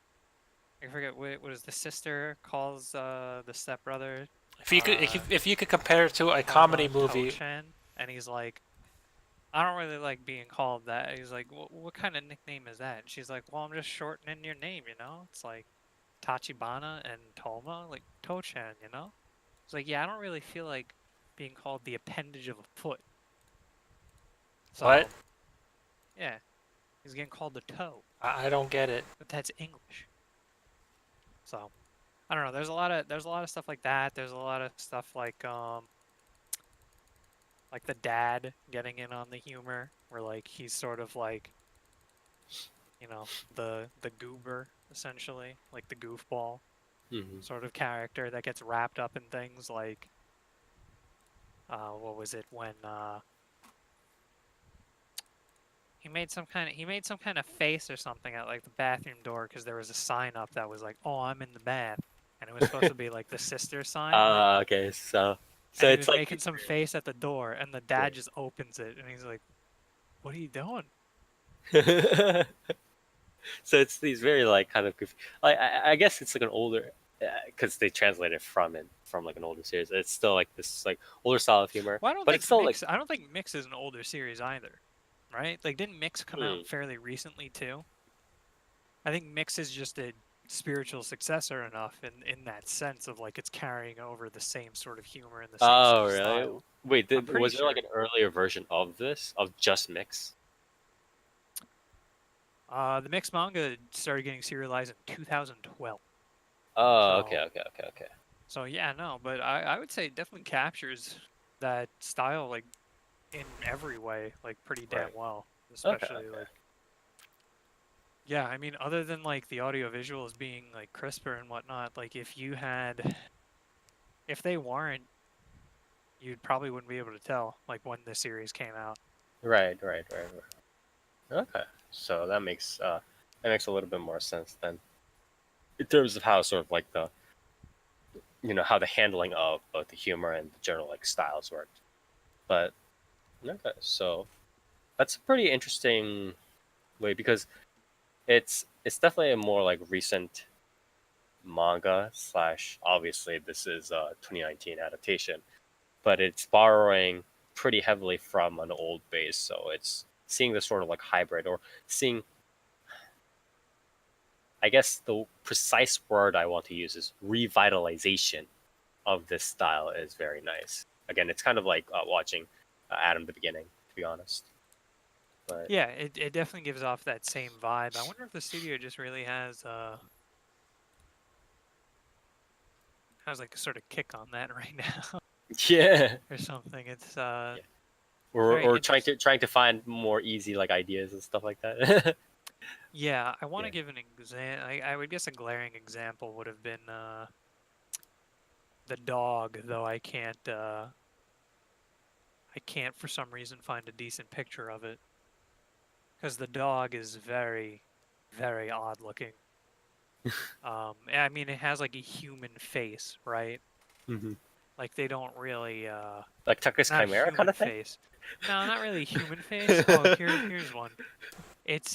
I forget what is the sister calls the stepbrother. If you could compare it to a comedy movie, Toho-chan, and he's like, I don't really like being called that. He's like, what kind of nickname is that? And she's like, well, I'm just shortening your name, It's like Tachibana and Toma, like Toho-chan, It's like, yeah, I don't really feel like being called the appendage of a foot. So, what? Yeah, he's getting called the toe. I don't get it. But that's English. So, I don't know. There's a lot of stuff like that. There's a lot of stuff like the dad getting in on the humor, where like he's sort of like, the goober essentially, like the goofball sort of character that gets wrapped up in things like, what was it when he made some kind of face or something at like the bathroom door because there was a sign up that was like, "Oh, I'm in the bath," and it was supposed to be like the sister sign. Okay, so and he it's was like making some face at the door, and the dad just opens it, and he's like, "What are you doing?" so it's these very like kind of goofy. Like I guess it's like an older, because they translated from like an older series. It's still like this like older style of humor, Well, I don't but think it's still Mix. I don't think Mix is an older series either, right? Like, didn't Mix come out fairly recently too? I think Mix is just a spiritual successor enough in that sense of like it's carrying over the same sort of humor and the same sort of really? style. Wait, I'm pretty was there like sure. an earlier version of this of just Mix? The Mix manga started getting serialized in 2012. Oh, So, okay. So yeah, no, but I would say it definitely captures that style like in every way, like pretty damn Right. well. Okay, Especially like yeah, I mean other than like the audio visuals being like crisper and whatnot, like if they weren't, you probably wouldn't be able to tell like when the series came out. Right. Okay, so that makes a little bit more sense then, in terms of how sort of like the how the handling of both the humor and the general like styles worked. But okay, so that's a pretty interesting way because it's definitely a more like recent manga slash obviously this is a 2019 adaptation, but it's borrowing pretty heavily from an old base, so it's seeing this sort of like hybrid or seeing, I guess the precise word I want to use is revitalization of this style is very nice. Again, it's kind of like watching Adam the Beginning, to be honest. But Yeah, it definitely gives off that same vibe. I wonder if the studio just really has like a sort of kick on that right now yeah, or something. It's yeah. very Or interesting. trying to find more easy like ideas and stuff like that. Yeah, I want to Yeah. give an example. I would guess a glaring example would have been the dog, though I can't for some reason find a decent picture of it because the dog is very, very odd looking. I mean, it has like a human face, right? Mm-hmm. Like they don't really Like Tucker's not a Chimera kind human of thing. face. No, not really a human face. Oh, here's one. It's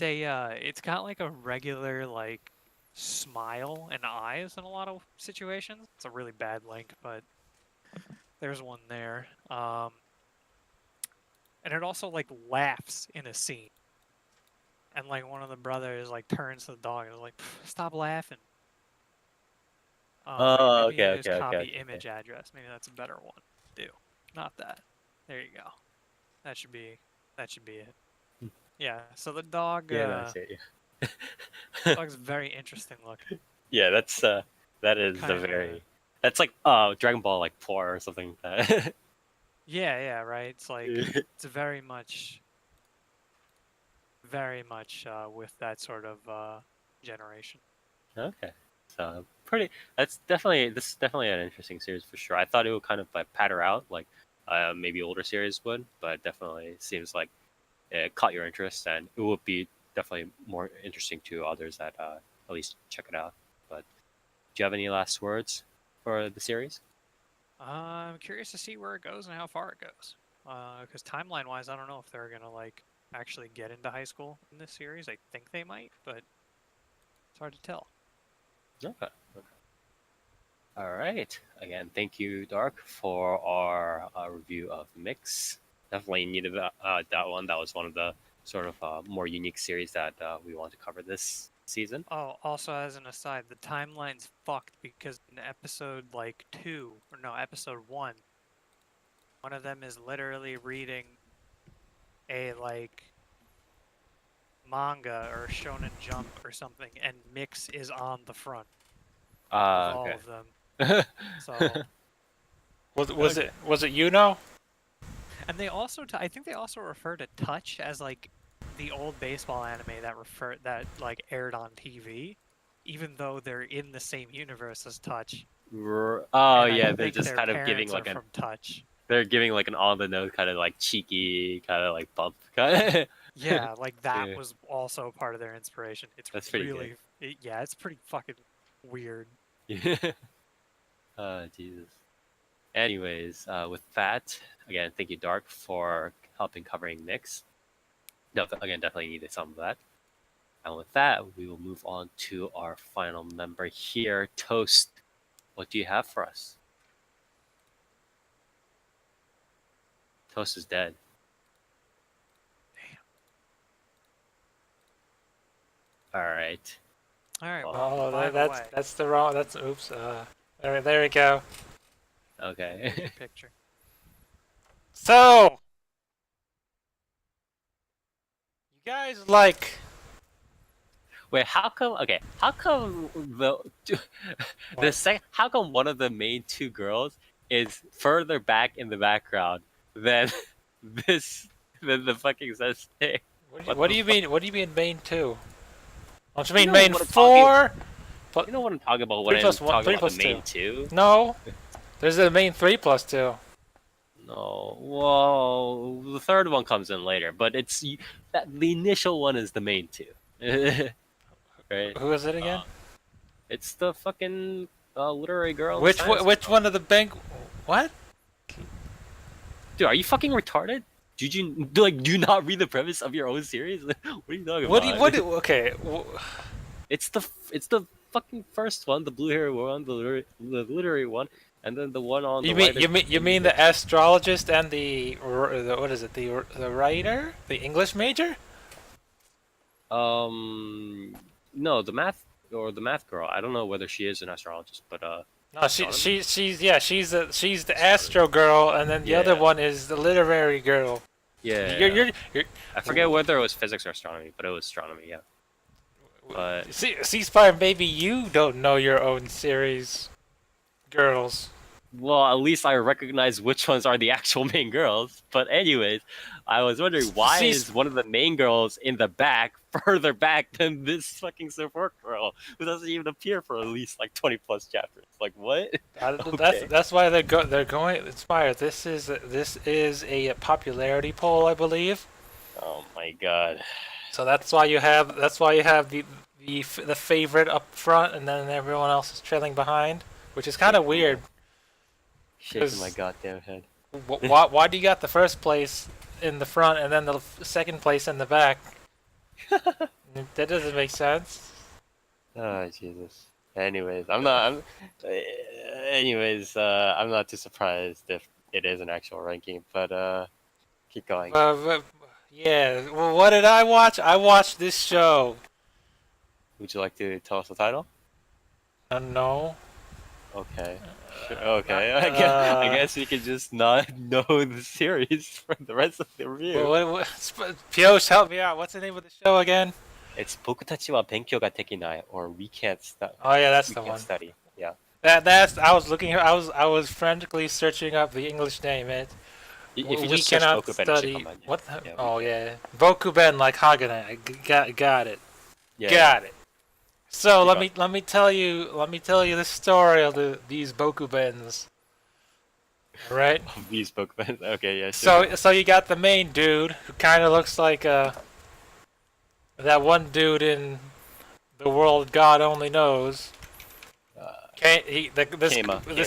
got like a regular like smile and eyes in a lot of situations. It's a really bad link, but there's one there. And it also like laughs in a scene. And like one of the brothers like turns to the dog and is like, "Stop laughing." Oh wait, Oh, maybe okay, it is okay, okay, copy okay, okay. image address. Maybe that's a better one to do. Not that. There you go. That should be it. Yeah. So the dog Yeah, that's it. dog's very interesting looking. Yeah, that's that is a Kind of. very that's like Dragon Ball like 4 or something like that. Yeah, right. It's like it's very much with that sort of generation. Okay, so pretty. This is definitely an interesting series for sure. I thought it would kind of like patter out like maybe older series would, but it definitely seems like it caught your interest, and it would be definitely more interesting to others that at least check it out. But do you have any last words for the series? I'm curious to see where it goes and how far it goes. Because timeline-wise, I don't know if they're gonna like actually get into high school in this series. I think they might, but it's hard to tell. Okay. All right. Again, thank you, Dark, for our review of Mix. Definitely needed that one. That was one of the sort of more unique series that we want to cover this season. Oh, also as an aside, the timeline's fucked because in episode like 2, or no, episode 1, one of them is literally reading a like manga or Shonen Jump or something, and Mix is on the front of all Okay. of them. So, Was Okay. it you know? and they also, I think they also refer to Touch as like the old baseball anime that like aired on TV, even though they're in the same universe as Touch. Oh And I yeah, they're think just their kind of giving parents like are from Touch. they're giving like an on the nose kind of like cheeky kind of like bump. Kind Yeah, like that yeah, was also part of their inspiration. It's that's pretty good. really, yeah, it's pretty fucking weird. Yeah. Jesus. Anyways, with that, again, thank you, Dark, for helping covering Nyx. Again, definitely needed some of that. And with that, we will move on to our final member here, Toast. What do you have for us? Toast is dead. All right. All right. Oh, Well, that's the wrong. That's oops. There we go. Okay. picture. So, you guys like? Wait, how come? Okay, how come How come one of the main two girls is further back in the background than this than the fucking Sensei? What do you mean? What do you mean main 2? Don't you mean know main what I'm 4? You know what I'm talking about when 3 I'm plus 1, talking 3 about plus the main 2? No, there's a main 3 plus 2. No, well, the third one comes in later, but the initial one is the main 2, right? Who is it again? It's the fucking literary girl. Which one of the bank? What? Dude, are you fucking retarded? Did you do you not read the premise of your own series? What are you talking about? Okay. It's the fucking first one, the blue hair one, the literary one, and then the one on You the mean the astrologist and the what is it? The writer, the English major? No, the math girl. I don't know whether she is an astrologist, but No, she's the astro girl, and then the other one is the literary girl. Yeah. You're I forget whether it was physics or astronomy, but it was astronomy. Yeah. But Ceasefire, maybe you don't know your own series, girls. well, at least I recognize which ones are the actual main girls. But anyways, I was wondering why is one of the main girls in the back further back than this fucking support girl who doesn't even appear for at least like 20 plus chapters. Like what? Okay. That's why they're going Inspire. This is a popularity poll, I believe. Oh my god. So that's why you have the favorite up front, and then everyone else is trailing behind, which is kind of weird. Shaking my goddamn head. Why do you got the first place in the front and then the second place in the back? That doesn't make sense. Oh Jesus. Anyways, I'm not too surprised if it is an actual ranking, but keep going. Yeah. Well, what did I watch? I watched this show. Would you like to tell us the title? No. Okay. Okay. I guess we can just not know the series for the rest of the review. Pioche, help me out. What's the name of the show again? It's Bokutachi wa Benkyou ga Dekinai, or we can't study. Oh yeah, that's the one. Study. Yeah. That's. I was looking. I was frantically searching up the English name. If you just search Bokuben, study. It should come on, What? Yeah, oh yeah, Bokuben like Hagane. Got it. Yeah. Got it. So let me tell you the story of these Bokubens. Right? These Bokubens. Okay, yeah. Sure. So you got the main dude who kind of looks like that one dude in The World God Only Knows. This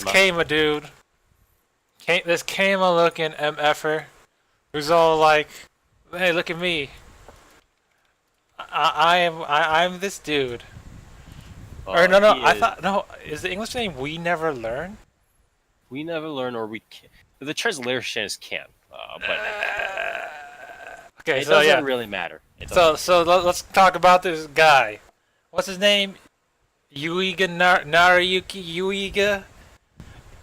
Kama dude. This Kama looking MFer who's all like, hey, look at me. I'm this dude. Or no, I thought no. Is the English name We Never Learn? We Never Learn, or we can't. The translation is can't. But okay, it doesn't really matter. So let's talk about this guy. What's his name? Yuiga Nariyuki Yuiga.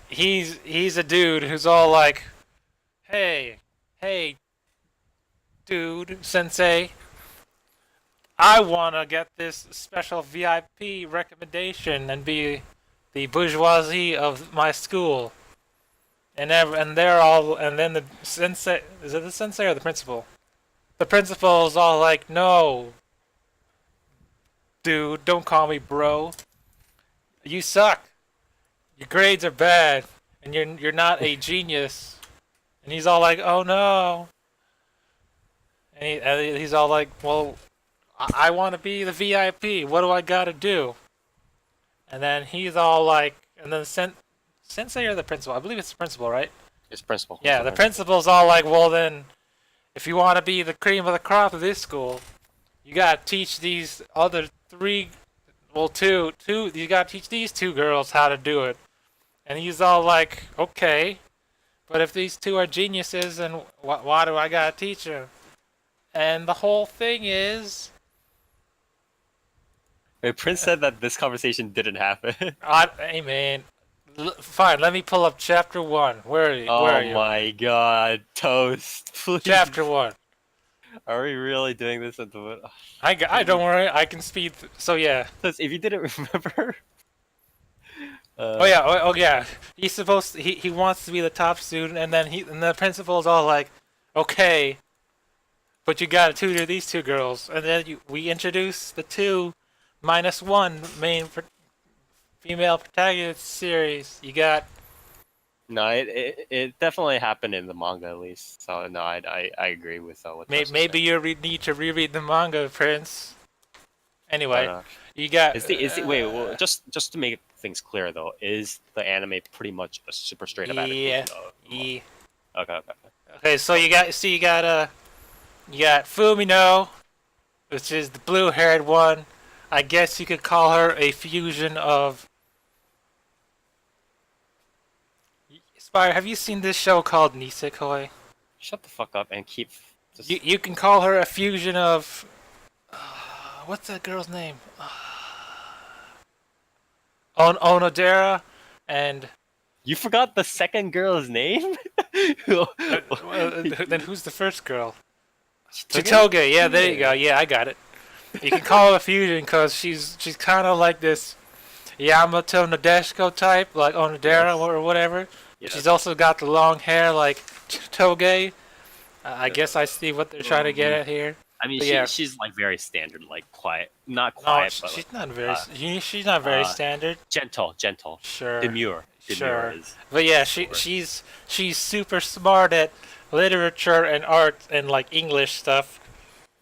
He's a dude who's all like, hey, dude, sensei. I want to get this special VIP recommendation and be the bourgeoisie of my school. And they're all, and then the sensei, is it the sensei or the principal? The principal's all like, no, dude, don't call me bro. You suck. Your grades are bad, and you're not a genius. And he's all like, oh no. And he's all like, well, I want to be the VIP. What do I gotta do? And then he's all like, and then sensei or the principal? I believe it's the principal, right? It's principal. Yeah, the principal's all like, well then, if you want to be the cream of the crop of this school, you gotta teach these other two. You gotta teach these two girls how to do it. And he's all like, okay, but if these two are geniuses, then why do I gotta teach them? And the whole thing is, Wait, Prince said that this conversation didn't happen. hey man, fine. Let me pull up chapter 1. Where are you? Oh Where are you? my god, Toast! Please. Chapter 1. Are we really doing this at the? I don't worry. I can speed. So yeah. Because if you didn't remember. Oh yeah. He's supposed to, he wants to be the top student, and then the principal's all like, okay, but you gotta tutor these two girls, and then we introduce the 2 minus 1 main female protagonist series. You got. No, it definitely happened in the manga at least. So no, I agree with what. Maybe you need to reread the manga, Prince. Anyway, you got. Wait, well, just to make things clear though, is the anime pretty much a super straight up adaptation? Yeah. Okay. Okay, so you got Fumino, which is the blue-haired one. I guess you could call her a fusion of. Spire, have you seen this show called Nisekoi? Shut the fuck up and keep. You can call her a fusion of. What's that girl's name? Onodera and. You forgot the second girl's name? Then who's the first girl? Chitoge. Yeah, there you go. Yeah, I got it. You can call her a fusion because she's kind of like this Yamato Nadeshiko type, like Onodera or whatever. Yes. She's also got the long hair like Chitoge. I guess I see what they're trying to get at here. I mean, she's like very standard, like quiet, not quiet, but she's not very. She's not very standard. Gentle. Sure. Demure. Sure. But yeah, she's super smart at literature and art and like English stuff.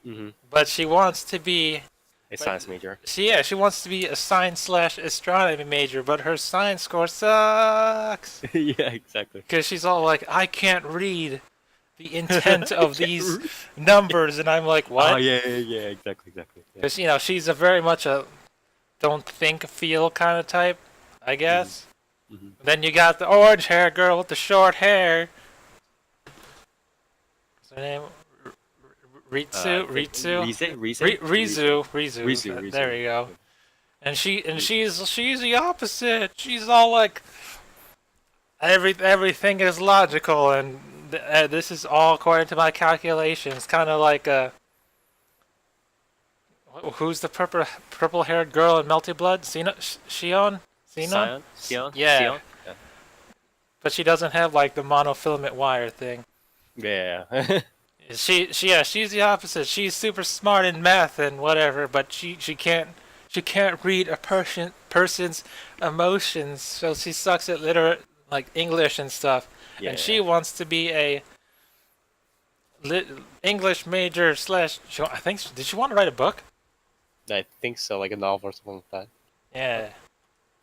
Mm-hmm. But she wants to be a science major. She wants to be a science/astronomy major, but her science score sucks. Yeah, exactly. Because she's all like, I can't read the intent of these numbers, and I'm like, what? Oh yeah, exactly. Because she's a very much a don't think, feel kind of type, I guess. Mm-hmm. Then you got the orange hair girl with the short hair. What's her name? Rizu. There you go. And she's the opposite. She's all like everything is logical, and this is all according to my calculations. Kind of like who's the purple-haired girl in Melty Blood? Sion? Yeah. But she doesn't have like the monofilament wire thing. Yeah. She's the opposite. She's super smart in math and whatever, but she can't read a person's emotions, so she sucks at like English and stuff. Yeah, and she wants to be a English major / I think did she want to write a book? I think so, like a novel or something like that. Yeah.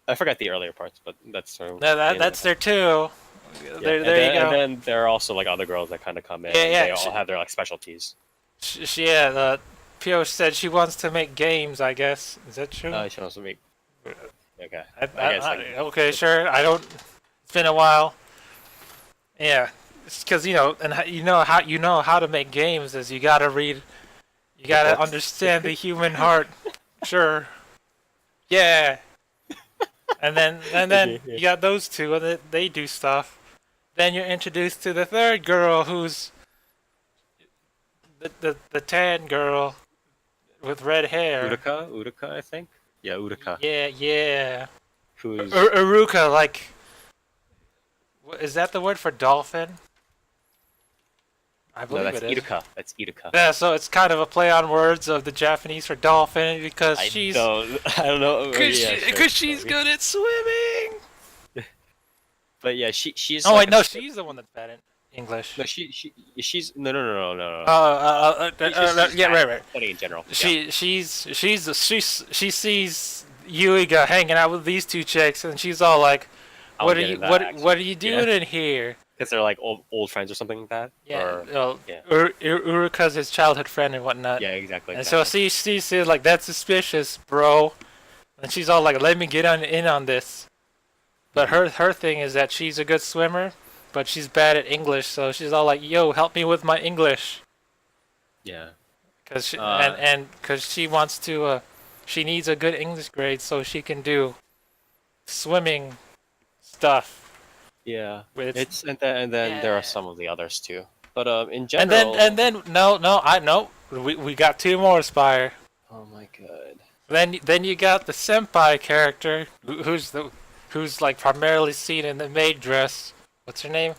I forgot the earlier parts, but that's her. That's there too. Yeah. There you go. And then there are also like other girls that kind of come in. Yeah. They all have their like specialties. Pio said she wants to make games. I guess is that true? She wants to make. Okay. Okay, sure. It's been a while. Yeah, it's because and you know how to make games is you gotta read, you gotta understand the human heart. Sure. Yeah. And then you got those two, and they do stuff. Then you're introduced to the third girl, who's the tan girl with red hair. Uruka, I think. Yeah, Uruka. Yeah. Who's Uruka? Like, is that the word for dolphin? I believe that's Iruka. That's Iruka. Yeah, so it's kind of a play on words of the Japanese for dolphin because I don't know. Because she's good at swimming. But yeah, she's. Oh wait, no, she's the one that's bad at English. No, she's no. Yeah, right. Studying in general. She sees Yuiga hanging out with these two chicks, and she's all like, What are you doing in here? Because they're like old friends or something like that. Yeah, or, well, yeah. Uruka's his childhood friend and whatnot. Yeah, exactly. And so she says like, that's suspicious, bro. And she's all like, let me get in on this. But her thing is that she's a good swimmer, but she's bad at English. So she's all like, yo, help me with my English. Yeah. Cause because she wants to, she needs a good English grade so she can do swimming stuff. Yeah, and then there are some of the others too. But in general, and then no, we got two more, Spire. Oh my god. Then you got the senpai character who's like primarily seen in the maid dress. What's her name?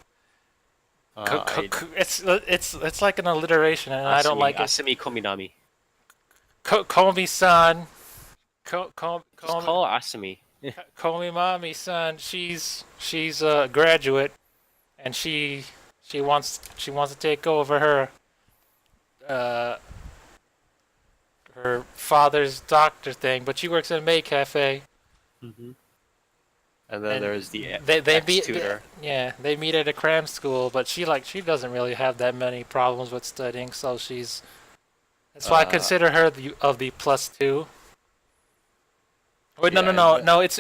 It's like an alliteration, and I don't like it. Asumi Kominami. Komi-san. Just call her Asumi. Komi-mami-san. She's a graduate, and she wants to take over her father's doctor thing, but she works in a maid cafe. Mm-hmm. And then there's the tutor. They meet at a cram school, but she doesn't really have that many problems with studying, so that's why I consider her the +2. Wait, no, it's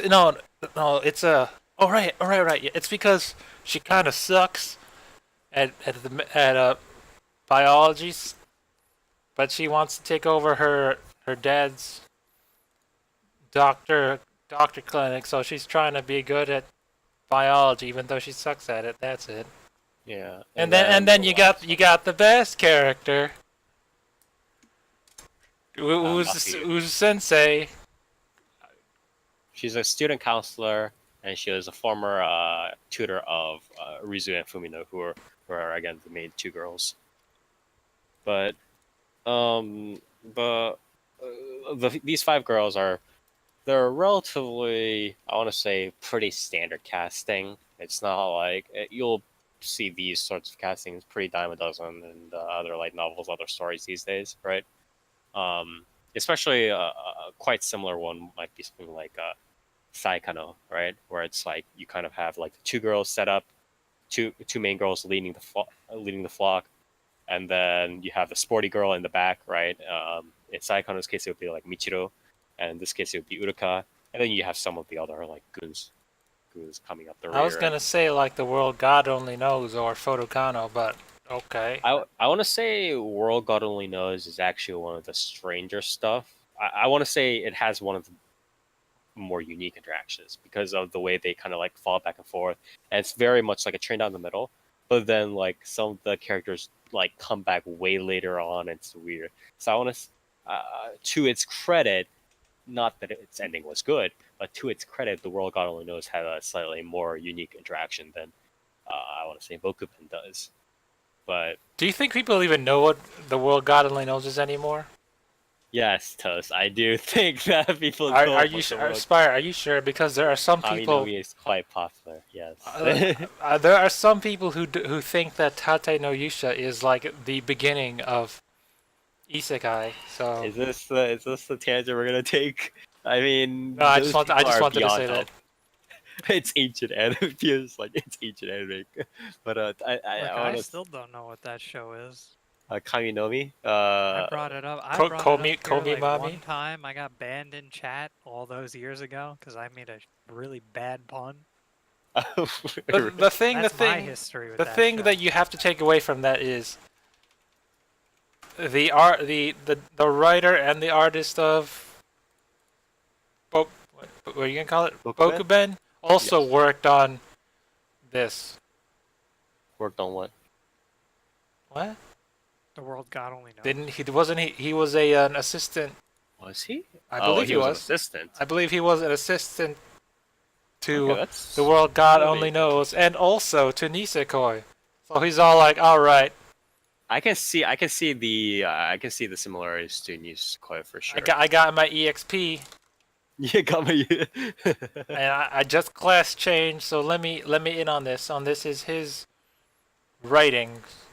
right. It's because she kind of sucks at biology, but she wants to take over her dad's doctor clinic, so she's trying to be good at biology, even though she sucks at it. That's it. Yeah. And then you got the best character, who's sensei. She's a student counselor, and she was a former tutor of Rizu and Fumino, who are again the main two girls. But these 5 girls they're relatively, I want to say, pretty standard casting. It's not like you'll see these sorts of castings pretty dime a dozen in other light novels, other stories these days, right? Especially a quite similar one might be something like Saikano, right? Where it's like you kind of have like the 2 girls set up, two main girls leading the flock, and then you have the sporty girl in the back, right? In Saikano's case, it would be like Michiro, and in this case, it would be Uruka, and then you have some of the other like goons coming up the rear. I was gonna say like the world God only knows or Photokano, but okay. I want to say World God Only Knows is actually one of the stranger stuff. I want to say it has one of the more unique interactions because of the way they kind of like fall back and forth, and it's very much like a train down the middle. But then like some of the characters like come back way later on, and it's weird. So I want to its credit, not that its ending was good, but to its credit, the World God Only Knows had a slightly more unique interaction than I want to say Bokuben does. But do you think people even know what the World God Only Knows is anymore? Yes, Toast. I do think that people. Are you sure, Spire? Are you sure? Because there are some people. Kaminomi is quite popular. Yes. There are some people who think that Tate no Yusha is like the beginning of isekai. So is this the tangent we're gonna take? I mean, no, I just wanted to say that. It's ancient anime. It's like it's ancient anime, but I still don't know what that show is. Kaminomi. I brought it up. I brought it up here, like, one Mommy? time. I got banned in chat all those years ago because I made a really bad pun. The thing that you have to take away from that is the writer and the artist of what are you gonna call it? Bokuben also worked on this. Worked on what? What? The World God Only Knows. Didn't he? Wasn't he? He was an assistant. Was he? I believe he was. An assistant. I believe he was an assistant to the World God Only Knows, and also to Nisekoi. So he's all like, "All right." I can see the similarities to Nisekoi for sure. I got my EXP. You got my. And I just class changed, so let me in on this. Is his writings.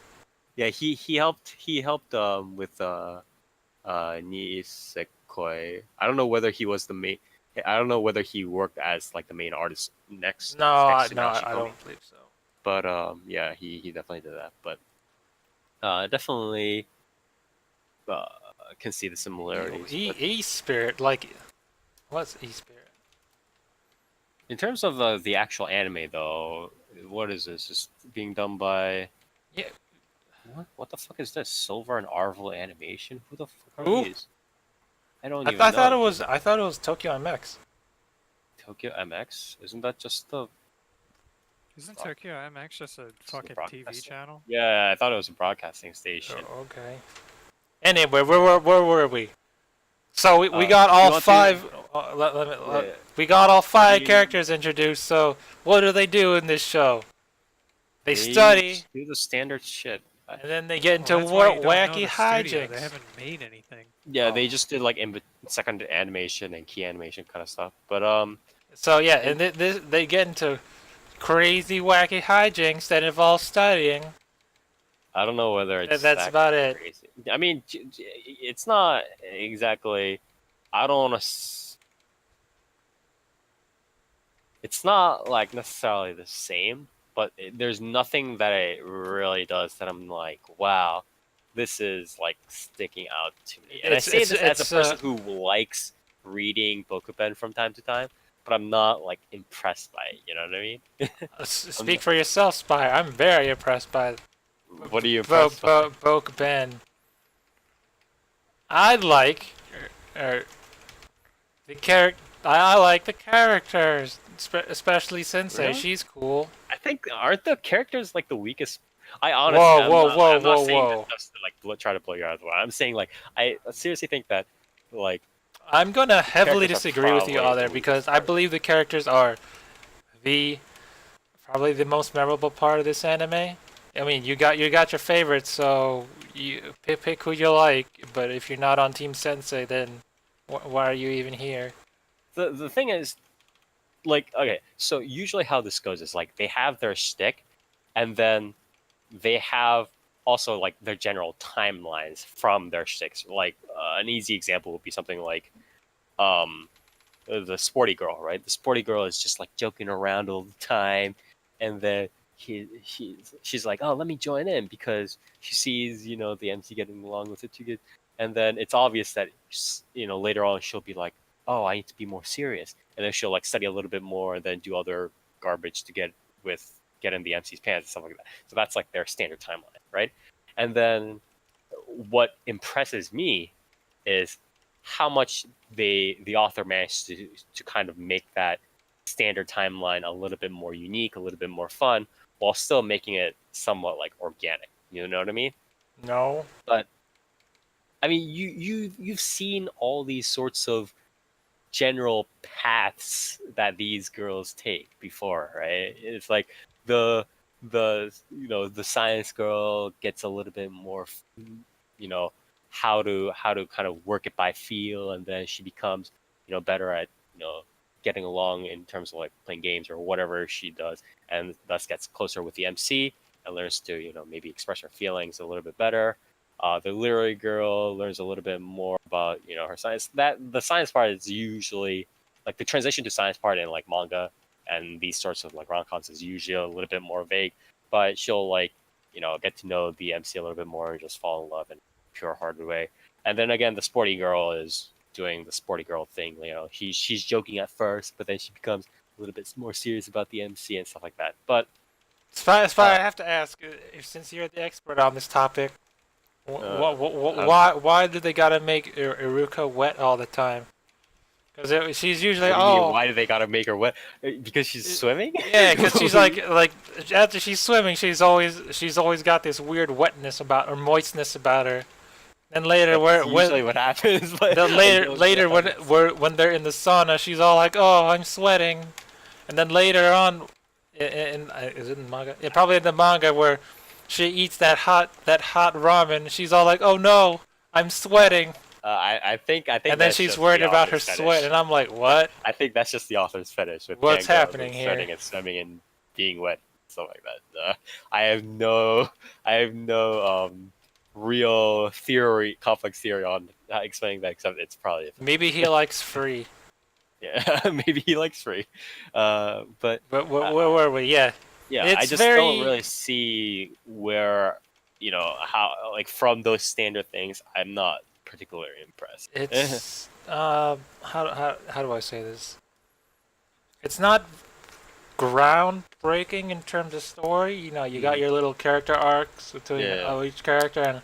Yeah, he helped with Nisekoi. I don't know whether he was the main. I don't know whether he worked as like the main artist next. No, I don't believe so. But yeah, he definitely did that. But definitely can see the similarities. E-Spirit, like, what's E-Spirit? In terms of the actual anime, though, what is this? Just being done by... Yeah. What the fuck is this? Silver and Arvel Animation? Who the fuck are Who? these? I don't I even know. thought it was Tokyo MX. Tokyo MX? Isn't that just the... Isn't Tokyo MX just a fucking TV channel? Yeah, I thought it was a broadcasting station. Oh, okay. Anyway, where were we? So we got all five. We got all five characters introduced. So what do they do in this show? They study. Do the standard shit. And then they get into wacky hijinks. They haven't made anything. Yeah, they just did like second animation and key animation kind of stuff. But So yeah, and they get into crazy wacky hijinks that involve studying. I don't know whether it's that's about crazy. It. I mean, it's not exactly. I don't want to. It's not like necessarily the same, but there's nothing that it really does that I'm like, wow, this is like sticking out to me. And I say this as a person who likes reading Bokuben from time to time, but I'm not like impressed by it. You know what I mean? Speak for yourself, Spire. I'm very impressed by it. What are you impressed by? Bokuben. I like the character. I like the characters, especially Sensei. Really? She's cool. I think aren't the characters like the weakest? I honestly, I'm not saying that just to, like try to blow your eyes away. I'm saying like I seriously think that like I'm gonna heavily disagree with you all there because I believe the characters are probably the most memorable part of this anime. I mean, you got your favorites, so you pick who you like. But if you're not on Team Sensei, then why are you even here? The thing is, like, okay, so usually how this goes is like they have their shtick, and then they have also like their general timelines from their shticks. Like an easy example would be something like the sporty girl, right? The sporty girl is just like joking around all the time, and then she's like, oh, let me join in because she sees, you know, the MC getting along with it too good. And then it's obvious that, you know, later on she'll be like, oh, I need to be more serious. And then she'll like study a little bit more and then do other garbage to get in the MC's pants and stuff like that. So that's like their standard timeline, right? And then what impresses me is how much the author managed to kind of make that standard timeline a little bit more unique, a little bit more fun, while still making it somewhat like organic. You know what I mean? No. But I mean, you've seen all these sorts of general paths that these girls take before, right? It's like the you know, the science girl gets a little bit more, you know, how to kind of work it by feel, and then she becomes, you know, better at, you know, getting along in terms of like playing games or whatever she does, and thus gets closer with the MC and learns to, you know, maybe express her feelings a little bit better. The literary girl learns a little bit more about, you know, her science. That the science part is usually like the transition to science part in like manga and these sorts of like rom-coms is usually a little bit more vague, but she'll like, you know, get to know the MC a little bit more and just fall in love in a pure-hearted way. And then again, the sporty girl is doing the sporty girl thing. You know, she's joking at first, but then she becomes a little bit more serious about the MC and stuff like that. But I have to ask, since you're the expert on this topic, why did they gotta make Iruka wet all the time? Because she's usually why do they gotta make her wet? Because she's swimming? Yeah, because she's like after she's swimming, she's always got this weird wetness about or moistness about her. And later, usually what happens. Later when they're in the sauna, she's all like, "Oh, I'm sweating," and then later on, is it in the manga? Yeah, probably in the manga where she eats that hot ramen. She's all like, "Oh no, I'm sweating." I think. And then she's worried about her sweat, and I'm like, "What?" I think that's just the author's fetish. With what's happening here? Sweating and swimming and being wet, stuff like that. I have no real theory, complex theory on explaining that, except it's probably maybe he likes free. Yeah, maybe he likes free. But where were we? Yeah. yeah, It's I just very... don't really see where how like from those standard things. I'm not particularly impressed. It's how do I say this? It's not groundbreaking in terms of story. You know, you got your little character arcs between each character, and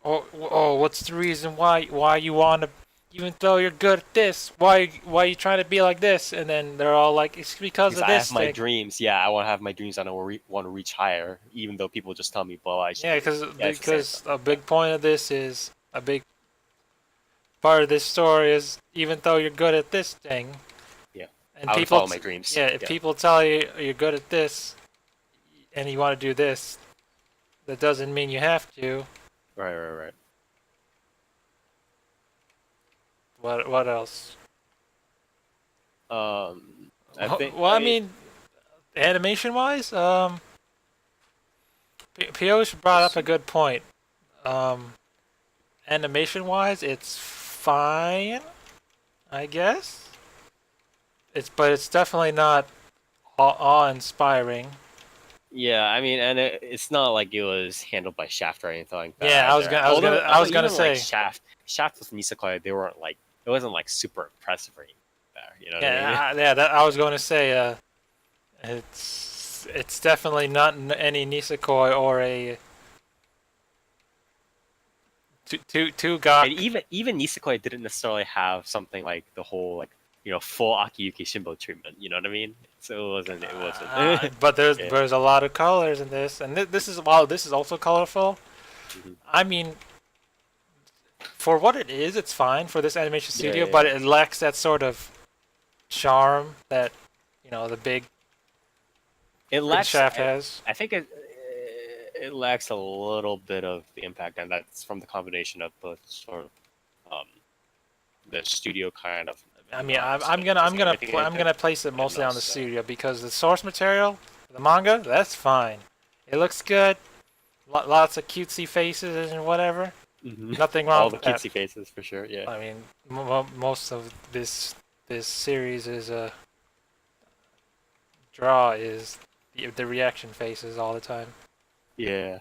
what's the reason why you want to, even though you're good at this, why you trying to be like this? And then they're all like, it's because of I this have my thing. dreams. Yeah, I want to have my dreams. I don't want to reach higher, even though people just tell me, "Well, I should." Yeah, because a big point of this is a big part of this story is, even though you're good at this thing. Yeah. And I people follow my dreams. Yeah, if people tell you you're good at this, and you want to do this, that doesn't mean you have to. Right. What else? I think. Well, I mean, animation-wise, Piyush brought up a good point. Animation-wise, it's fine, I guess. But it's definitely not awe-inspiring. Yeah, I mean, and it's not like it was handled by Shaft or anything like that. Yeah, I was gonna say Shaft with Nisekoi, they weren't like, it wasn't like super impressive or anything there. You know what I mean? I was going to say, it's definitely not any Nisekoi or a two guy. And even Nisekoi didn't necessarily have something like the whole like full Akiyuki Shimbo treatment. You know what I mean? So it wasn't. But there's a lot of colors in this, and this is also colorful. Mm-hmm. I mean, for what it is, it's fine for this animation studio, but it lacks that sort of charm that the big Shaft has. I think it lacks a little bit of the impact, and that's from the combination of both sort of the studio kind of. I mean, I'm gonna place it mostly on the studio, because the source material, the manga, that's fine. It looks good. Lots of cutesy faces and whatever. Mm-hmm. Nothing wrong with that. All the cutesy faces for sure. Yeah. I mean, most of this series is draw is the reaction faces all the time. Yeah.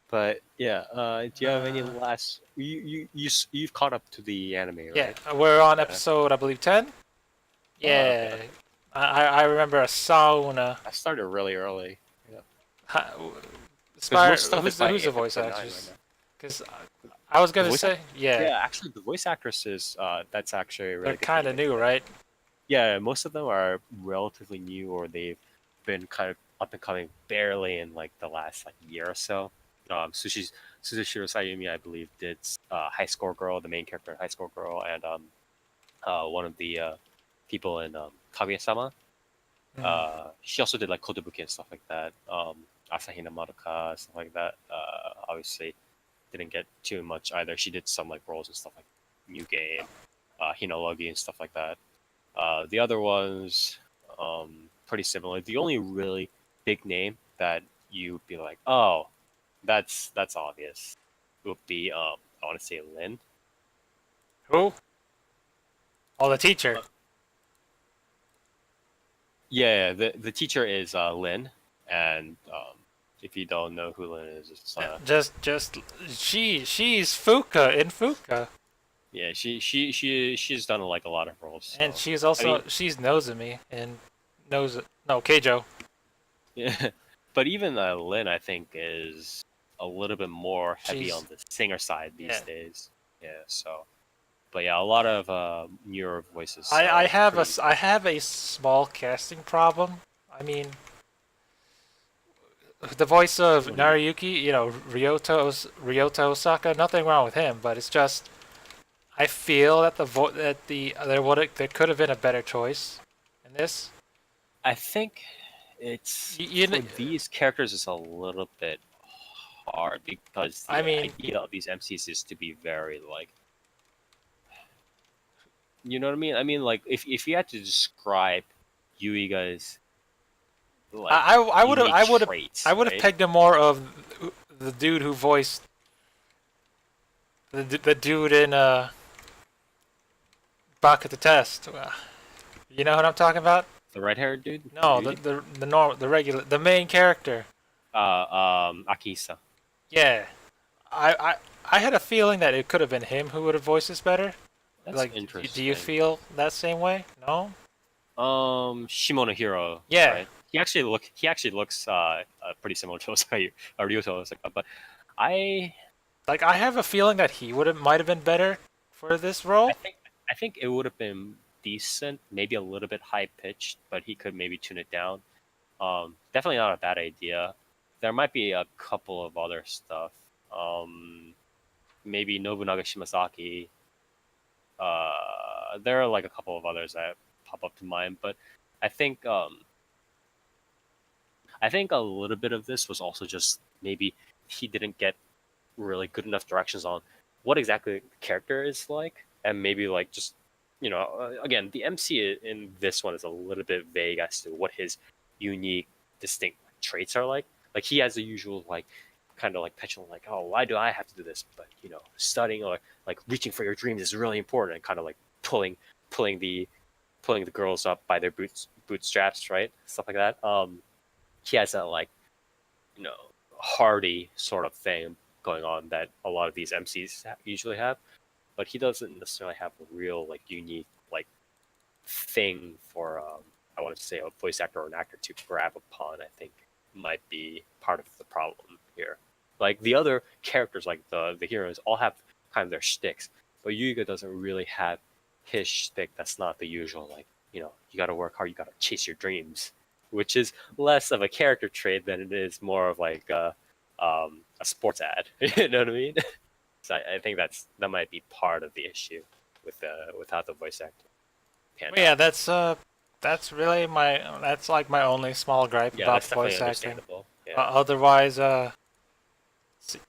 But yeah, do you have any last? You've caught up to the anime, right? Yeah, we're on episode, I believe, 10. Yeah, okay. I remember a sauna. I started really early. Yeah. Who's the voice actress? Because I was gonna say, yeah, actually, the voice actresses, that's actually really. They're kind of new, right? Yeah, most of them are relatively new, or they've been kind of up and coming barely in like the last year or so. Suzushiro Sayumi, I believe, did High Score Girl, the main character in High Score Girl, and one of the people in Kaguya-sama. She also did like Kotobuki and stuff like that. Asahina Madoka, stuff like that. Obviously, didn't get too much either. She did some like roles and stuff like New Game, Hinologi and stuff like that. The other ones, pretty similar. The only really big name that you'd be like, oh, that's obvious, would be I want to say Lin. Who? Oh, the teacher. Yeah, the teacher is Lin, and if you don't know who Lin is, it's she's Fuka in Fuka. Yeah, she's done like a lot of roles. So. And she's also she's Nozomi and Keijo. Yeah, but even Lin, I think, is a little bit more heavy on the singer side these days. Yeah, so. But yeah, a lot of newer voices. I have a small casting problem. I mean, the voice of Naruyuki, Ryota Osaka, nothing wrong with him, but it's just I feel that there could have been a better choice in this. I think it's for these characters is a little bit hard because the idea of these MCs is to be very like. You know what I mean? I mean, like if you had to describe Yuiga's, like, I would have pegged him more of the dude who voiced the dude in Baka the test. You know what I'm talking about? The red-haired dude? No, the main character. Akisa. Yeah, I had a feeling that it could have been him who would have voiced this better. That's Like, interesting. do you feel that same way? No. Shimonohiro. Yeah. Right? He actually looks pretty similar to Ryuto, but I have a feeling that he might have been better for this role. I think it would have been decent, maybe a little bit high pitched, but he could maybe tune it down. Definitely not a bad idea. There might be a couple of other stuff. Maybe Nobunaga Shimazaki. There are like a couple of others that pop up to mind, but I think a little bit of this was also just maybe he didn't get really good enough directions on what exactly the character is like, and maybe like just again, the MC in this one is a little bit vague as to what his unique, distinct traits are like. Like he has the usual like kind of like petulant, like, oh, why do I have to do this? But studying or like reaching for your dreams is really important, and kind of like pulling the girls up by their bootstraps, right? Stuff like that. He has that like hardy sort of thing going on that a lot of these MCs usually have, but he doesn't necessarily have a real like unique like thing for I want to say a voice actor or an actor to grab upon. I think might be part of the problem here. Like the other characters, like the heroes, all have kind of their shticks, but Yuiga doesn't really have his shtick. That's not the usual, like, you gotta work hard, you gotta chase your dreams, which is less of a character trait than it is more of like a sports ad. You know what I mean? So I think that might be part of the issue with without the voice acting. Yeah, that's really that's like my only small gripe about voice acting. Yeah. Otherwise, let's see,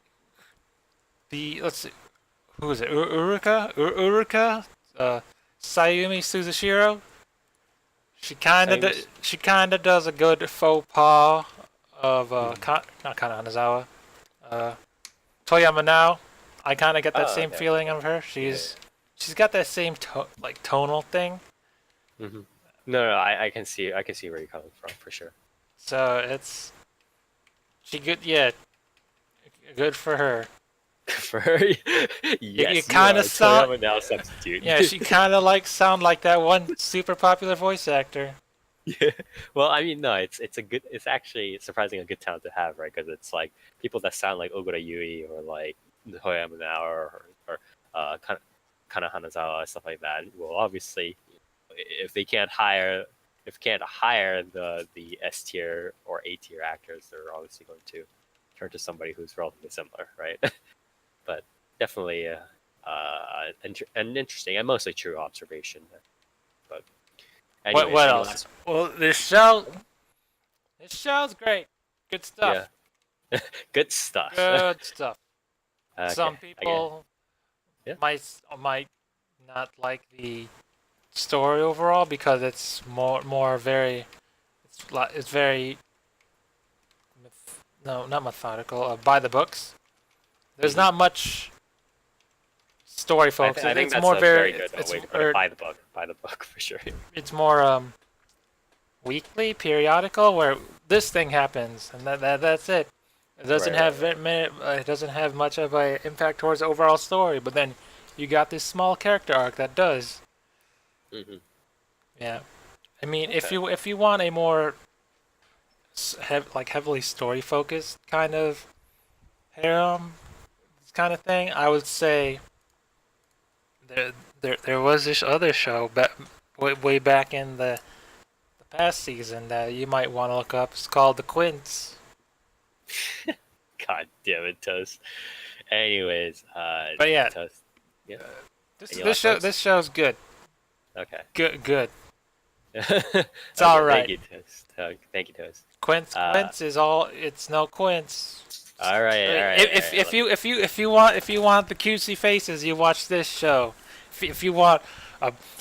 who is it? Uruka, Sayumi Suzushiro. She kind of does a good faux pas of not Kana Hanazawa. Toyama now. I kind of get that same feeling of her. She's got that same tonal thing. Mm-hmm. No, I can see where you're coming from for sure. So good for her. For her, yes, you kind of sound now substitute. Yeah, she kind of sound like that one super popular voice actor. Yeah. Well, I mean, no, it's actually surprisingly a good talent to have, right? Because it's like people that sound like Ogura Yui or like Toyama now or Kana Hanazawa, stuff like that. Well, obviously, if they can't hire the S tier or A tier actors, they're obviously going to turn to somebody who's relatively similar, right? But definitely an interesting and mostly true observation. But anyways, what else? Well, this show's great. Good stuff. Yeah. Good stuff. Good stuff. Okay, Some people might not like the story overall because it's more very it's very not methodical, by the books. There's not much story focus. I think it's that's more a very good way to put it. By the book for sure. It's more weekly, periodical, where this thing happens and that's it. It doesn't it doesn't have much of an impact towards the overall story, but then you got this small character arc that does. Mm-hmm. Yeah, I mean, if you want a more heavily story focused kind of harem kind of thing, I would say there was this other show way back in the past season that you might want to look up. It's called The Quints. God damn it, Toast. Anyways, but yeah, Toast. Yeah. This show's good. Okay. Good. It's all right. Thank you, Toast. Quints is all. It's no quints. All right. If you want the cutesy faces, you watch this show. If you want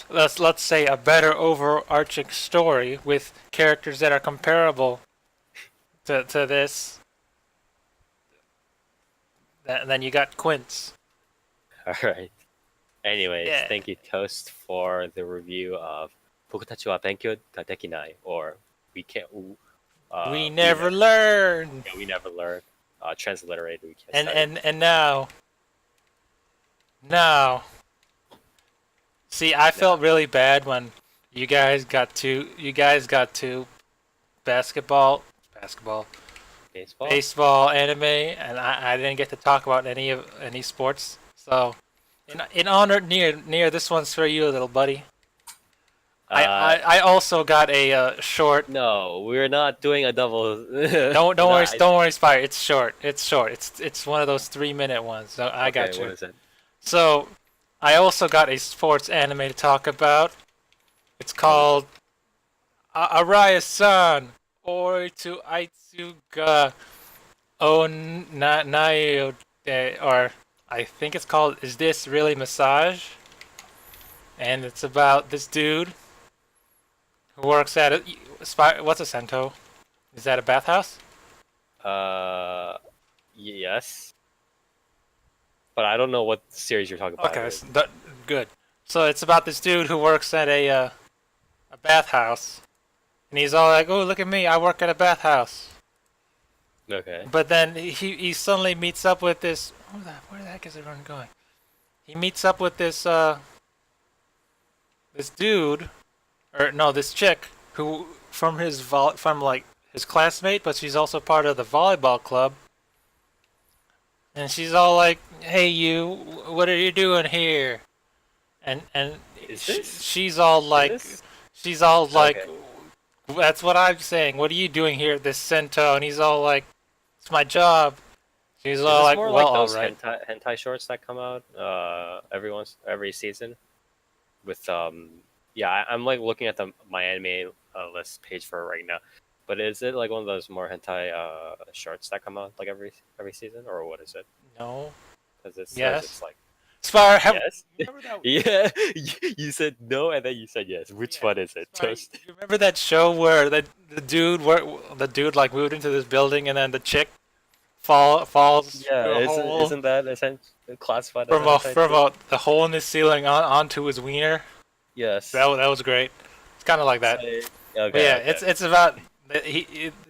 let's say a better overarching story with characters that are comparable to this, then you got Quints. All right. Anyways, Yeah. thank you, Toast, for the review of Bokutachi wa Benkyou ga Dekinai, or we can't. We never learn. Yeah, we never learn. Transliterated, we can't And study. and now. See, I felt really bad when you guys got to basketball, Baseball. baseball, anime, and I didn't get to talk about any sports. So, in honor, Neer, this one's for you, little buddy. I also got a short. No, we're not doing a double. Don't worry, Spire. It's short. It's one of those 3-minute ones. So I got you. What is it? So, I also got a sports anime to talk about. It's called Araiya-san or to Aitsu ga Onnayu, or I think it's called Is This Really Massage? And it's about this dude who works at a what's a sento? Is that a bathhouse? Yes. But I don't know what series you're talking about. Okay, good. So it's about this dude who works at a bathhouse, and he's all like, "Oh, look at me! I work at a bathhouse." Okay. But then he suddenly meets up with this. Where the heck is everyone going? He meets up with this this dude, or no, this chick who from his his classmate, but she's also part of the volleyball club. And she's all like, "Hey, you, what are you doing here?" And she's all like, Okay. "That's what I'm saying. What are you doing here at this Sento?" And he's all like, "It's my job." She's all like, more "Well, like those all right." hentai shorts that come out every season with yeah, I'm like looking at my anime list page for it right now. But is it like one of those more hentai shorts that come out like every season, or what is it? No. Because it says Yes. it's like Spire, yes. remember that? Yeah, you said no and then you said yes. Which one is it? Spire, Toast. you remember that show where the dude like moved into this building and then the chick falls Yeah, through a hole isn't that essentially classified as from a hentai too? the hole in the ceiling onto his wiener? Yes. That was great. It's kind of like that. Okay. But yeah, it's about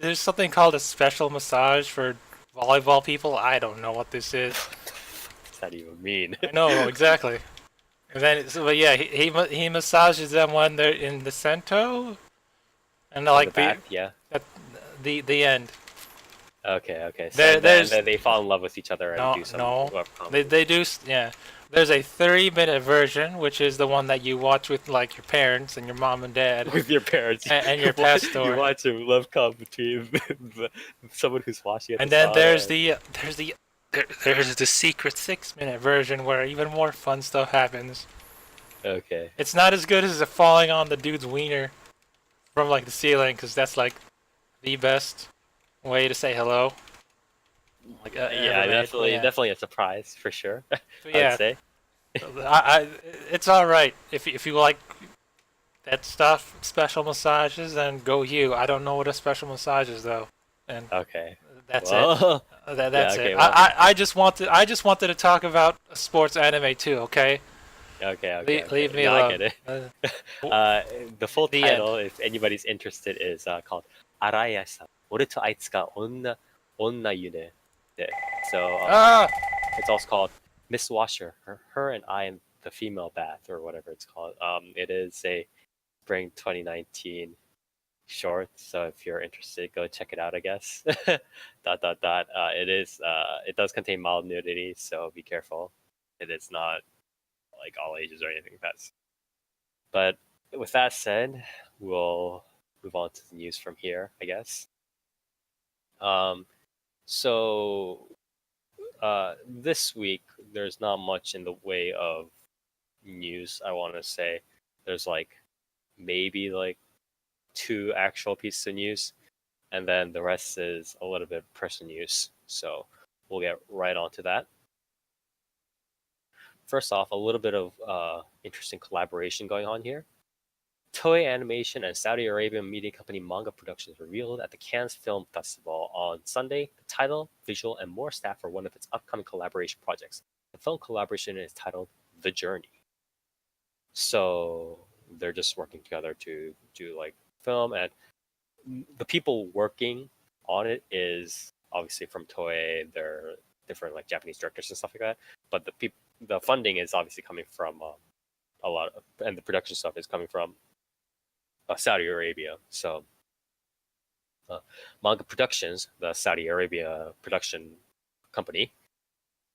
there's something called a special massage for volleyball people. I don't know what this is. What does that even mean? I know exactly. And then, but yeah, he massages them when they're in the Sento, and like Yeah. the end. Okay. So then they fall in love with each other and do some they do yeah. There's a 30-minute version, which is the one that you watch with like your parents and your mom and dad. With your parents and your pastor. You watch a love call between someone who's watching it. And then there's the secret 6-minute version where even more fun stuff happens. Okay. It's not as good as the falling on the dude's wiener from like the ceiling, because that's like the best way to say hello. Like, yeah, definitely a surprise for sure. Yeah, I'd say. It's all right if you like that stuff, special massages, then go you. I don't know what a special massage is though, and okay, that's it. That's okay, it. well. I just wanted to talk about sports anime too. Okay. Okay. Leave me alone. I get it. The full title, if anybody's interested, is called Araiya-san. Ore to Aitsu ga Onnayu ne. So it's also called Miss Washer, her and I in the female bath, or whatever it's called. It is a spring 2019 short, so if you're interested, go check it out. I guess. ... It does contain mild nudity, so be careful. It is not like all ages or anything. But with that said, we'll move on to the news from here, I guess. So this week there's not much in the way of news. I want to say there's like maybe like 2 actual pieces of news, and then the rest is a little bit personal news. So we'll get right on to that. First off, a little bit of interesting collaboration going on here. Toei Animation and Saudi Arabian media company Manga Productions revealed at the Cannes Film Festival on Sunday the title, visual, and more staff for one of its upcoming collaboration projects. The film collaboration is titled The Journey. So they're just working together to do like film, and the people working on it is obviously from Toei. They're different like Japanese directors and stuff like that. But the funding is obviously coming from a lot of, and the production stuff is coming from Saudi Arabia. So Manga Productions, the Saudi Arabia production company,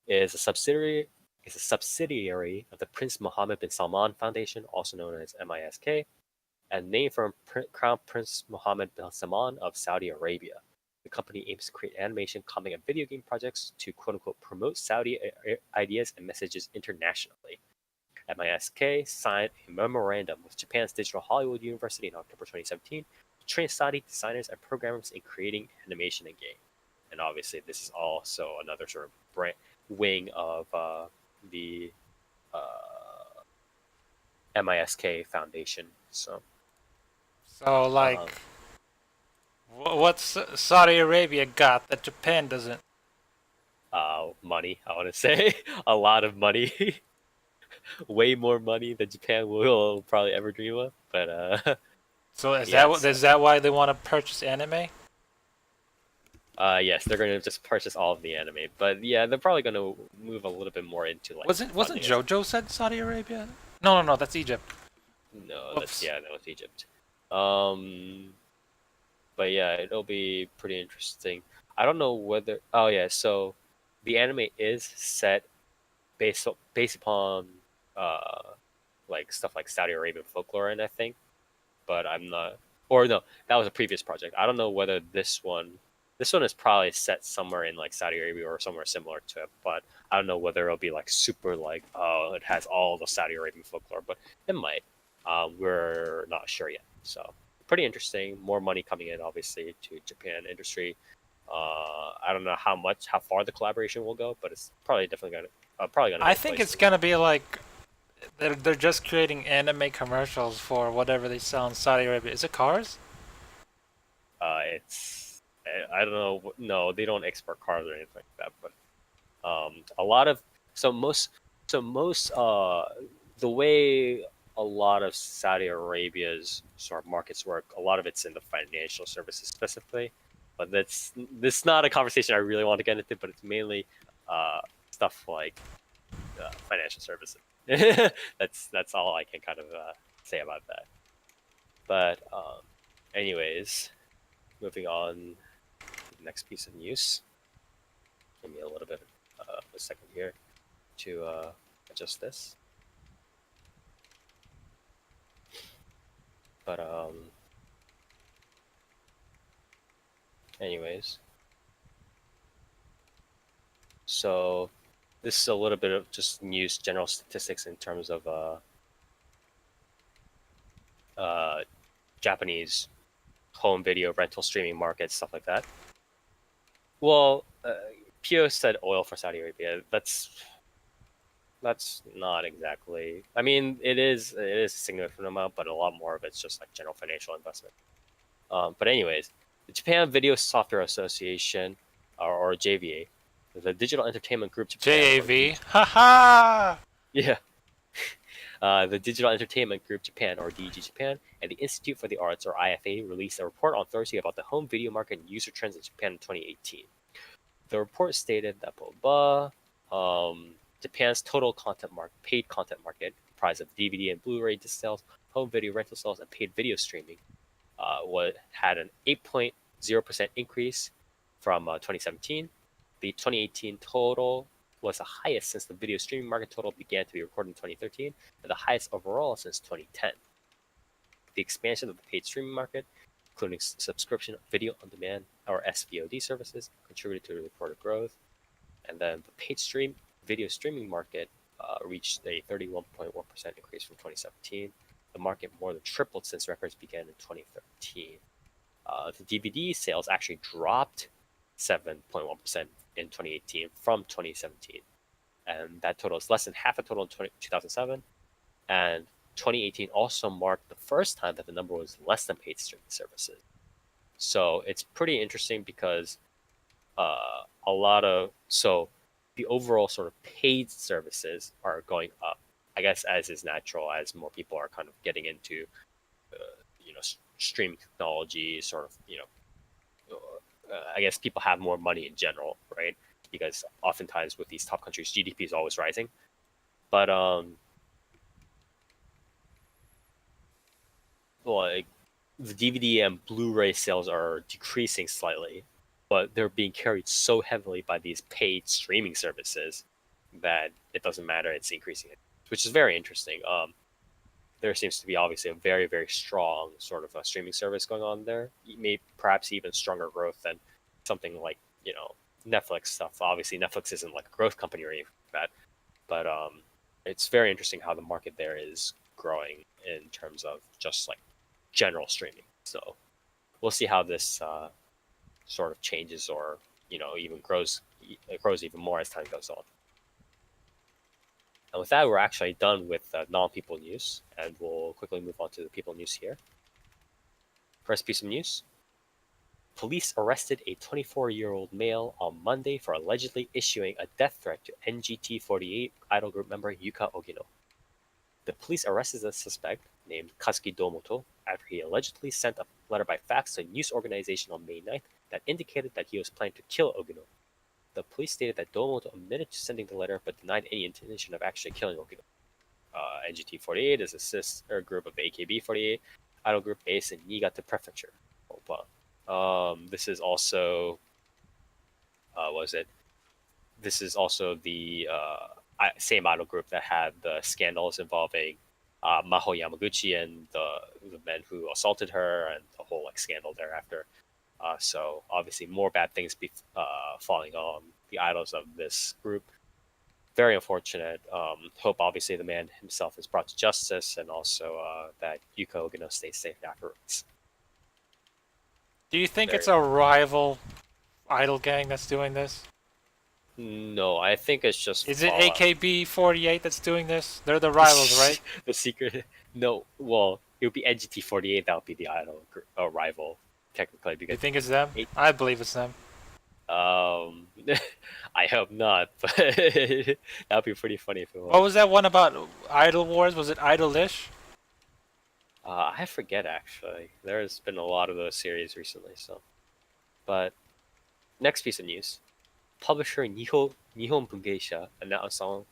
is a subsidiary of the Prince Mohammed bin Salman Foundation, also known as MISK, and named from Crown Prince Mohammed bin Salman of Saudi Arabia. The company aims to create animation, comic, and video game projects to quote-unquote promote Saudi ideas and messages internationally. MISK signed a memorandum with Japan's Digital Hollywood University in October 2017 to train Saudi designers and programmers in creating animation and game. And obviously, this is also another sort of wing of the MISK Foundation. So like, what's Saudi Arabia got that Japan doesn't? Money, I want to say. A lot of money. Way more money than Japan will probably ever dream of. But so is that why they want to purchase anime? Yes, they're going to just purchase all of the anime. But yeah, they're probably going to move a little bit more into like. Wasn't JoJo said Saudi Arabia? No, that's Egypt. No, that was Egypt. But yeah, it'll be pretty interesting. I don't know whether. Oh yeah, so the anime is set based upon like stuff like Saudi Arabian folklore, and I think, but I'm not. Or no, that was a previous project. I don't know whether this one is probably set somewhere in like Saudi Arabia or somewhere similar to it, but I don't know whether it'll be like super like it has all the Saudi Arabian folklore, but it might. We're not sure yet. So pretty interesting. More money coming in, obviously, to Japan industry. I don't know how far the collaboration will go, but it's probably definitely gonna. I think it's gonna be like they're just creating anime commercials for whatever they sell in Saudi Arabia. Is it cars? I don't know. No, they don't export cars or anything like that. But a lot of most the way a lot of Saudi Arabia's sort of markets work, a lot of it's in the financial services specifically. But this is not a conversation I really want to get into. But it's mainly stuff like financial services. That's all I can kind of say about that. But anyways, moving on to the next piece of news. Give me a little bit of a second here to adjust this. But anyways, so this is a little bit of just news, general statistics in terms of Japanese home video rental streaming markets, stuff like that. Well, Pio said oil for Saudi Arabia. That's not exactly. I mean, it is a significant amount, but a lot more of it's just like general financial investment. But anyways, the Japan Video Software Association, or JVA, the Digital Entertainment Group Japan. JAV, haha. Yeah. The Digital Entertainment Group Japan, or DG Japan, and the Institute for the Arts, or IFA, released a report on Thursday about the home video market and user trends in Japan in 2018. The report stated that Japan's total paid content market, comprised of DVD and Blu-ray disc sales, home video rental sales, and paid video streaming, had an 8.0% increase from 2017. The 2018 total was the highest since the video streaming market total began to be recorded in 2013, and the highest overall since 2010. The expansion of the paid streaming market, including subscription video on demand or SVOD services, contributed to the reported growth. And then the paid video streaming market reached a 31.1% increase from 2017. The market more than tripled since records began in 2013. The DVD sales actually dropped 7.1% in 2018 from 2017, and that total is less than half the total in 2007. And 2018 also marked the first time that the number was less than paid streaming services. So it's pretty interesting because the overall sort of paid services are going up, I guess as is natural, as more people are kind of getting into streaming technology, sort of I guess people have more money in general, right? Because oftentimes with these top countries, GDP is always rising. But like the DVD and Blu-ray sales are decreasing slightly, but they're being carried so heavily by these paid streaming services that it doesn't matter. It's increasing, which is very interesting. There seems to be obviously a very, very strong sort of a streaming service going on there. Maybe perhaps even stronger growth than something like Netflix stuff. Obviously, Netflix isn't like a growth company or anything like that, but it's very interesting how the market there is growing in terms of just like general streaming. So we'll see how this sort of changes, or even grows. It grows even more as time goes on. And with that, we're actually done with non-people news, and we'll quickly move on to the people news here. First piece of news. Police arrested a 24-year-old male on Monday for allegedly issuing a death threat to NGT48 idol group member Yuka Ogino. The police arrested the suspect, named Kazuki Domoto, after he allegedly sent a letter by fax to a news organization on May 9th that indicated that he was planning to kill Ogino. The police stated that Domoto admitted to sending the letter but denied any intention of actually killing Ogino. NGT48 is a sister group of the AKB48 idol group based in Niigata Prefecture. This is also This is also the same idol group that had the scandals involving Maho Yamaguchi and the men who assaulted her, and the whole scandal thereafter. So obviously more bad things falling on the idols of this group. Very unfortunate. Hope obviously the man himself is brought to justice, and also that Yuka Ogino stays safe afterwards. Do you think it's a rival idol gang that's doing this? No, I think it's just. Is it AKB48 that's doing this? They're the rivals, right? The secret. No, well, it would be NGT48 that would be the idol rival, technically. Because you think it's them? I believe it's them. I hope not, but that would be pretty funny if it was. What was that one about Idol Wars? Was it Idolish? I forget actually. There's been a lot of those series recently, so. But next piece of news. Publisher Nihon Bungeisha announced on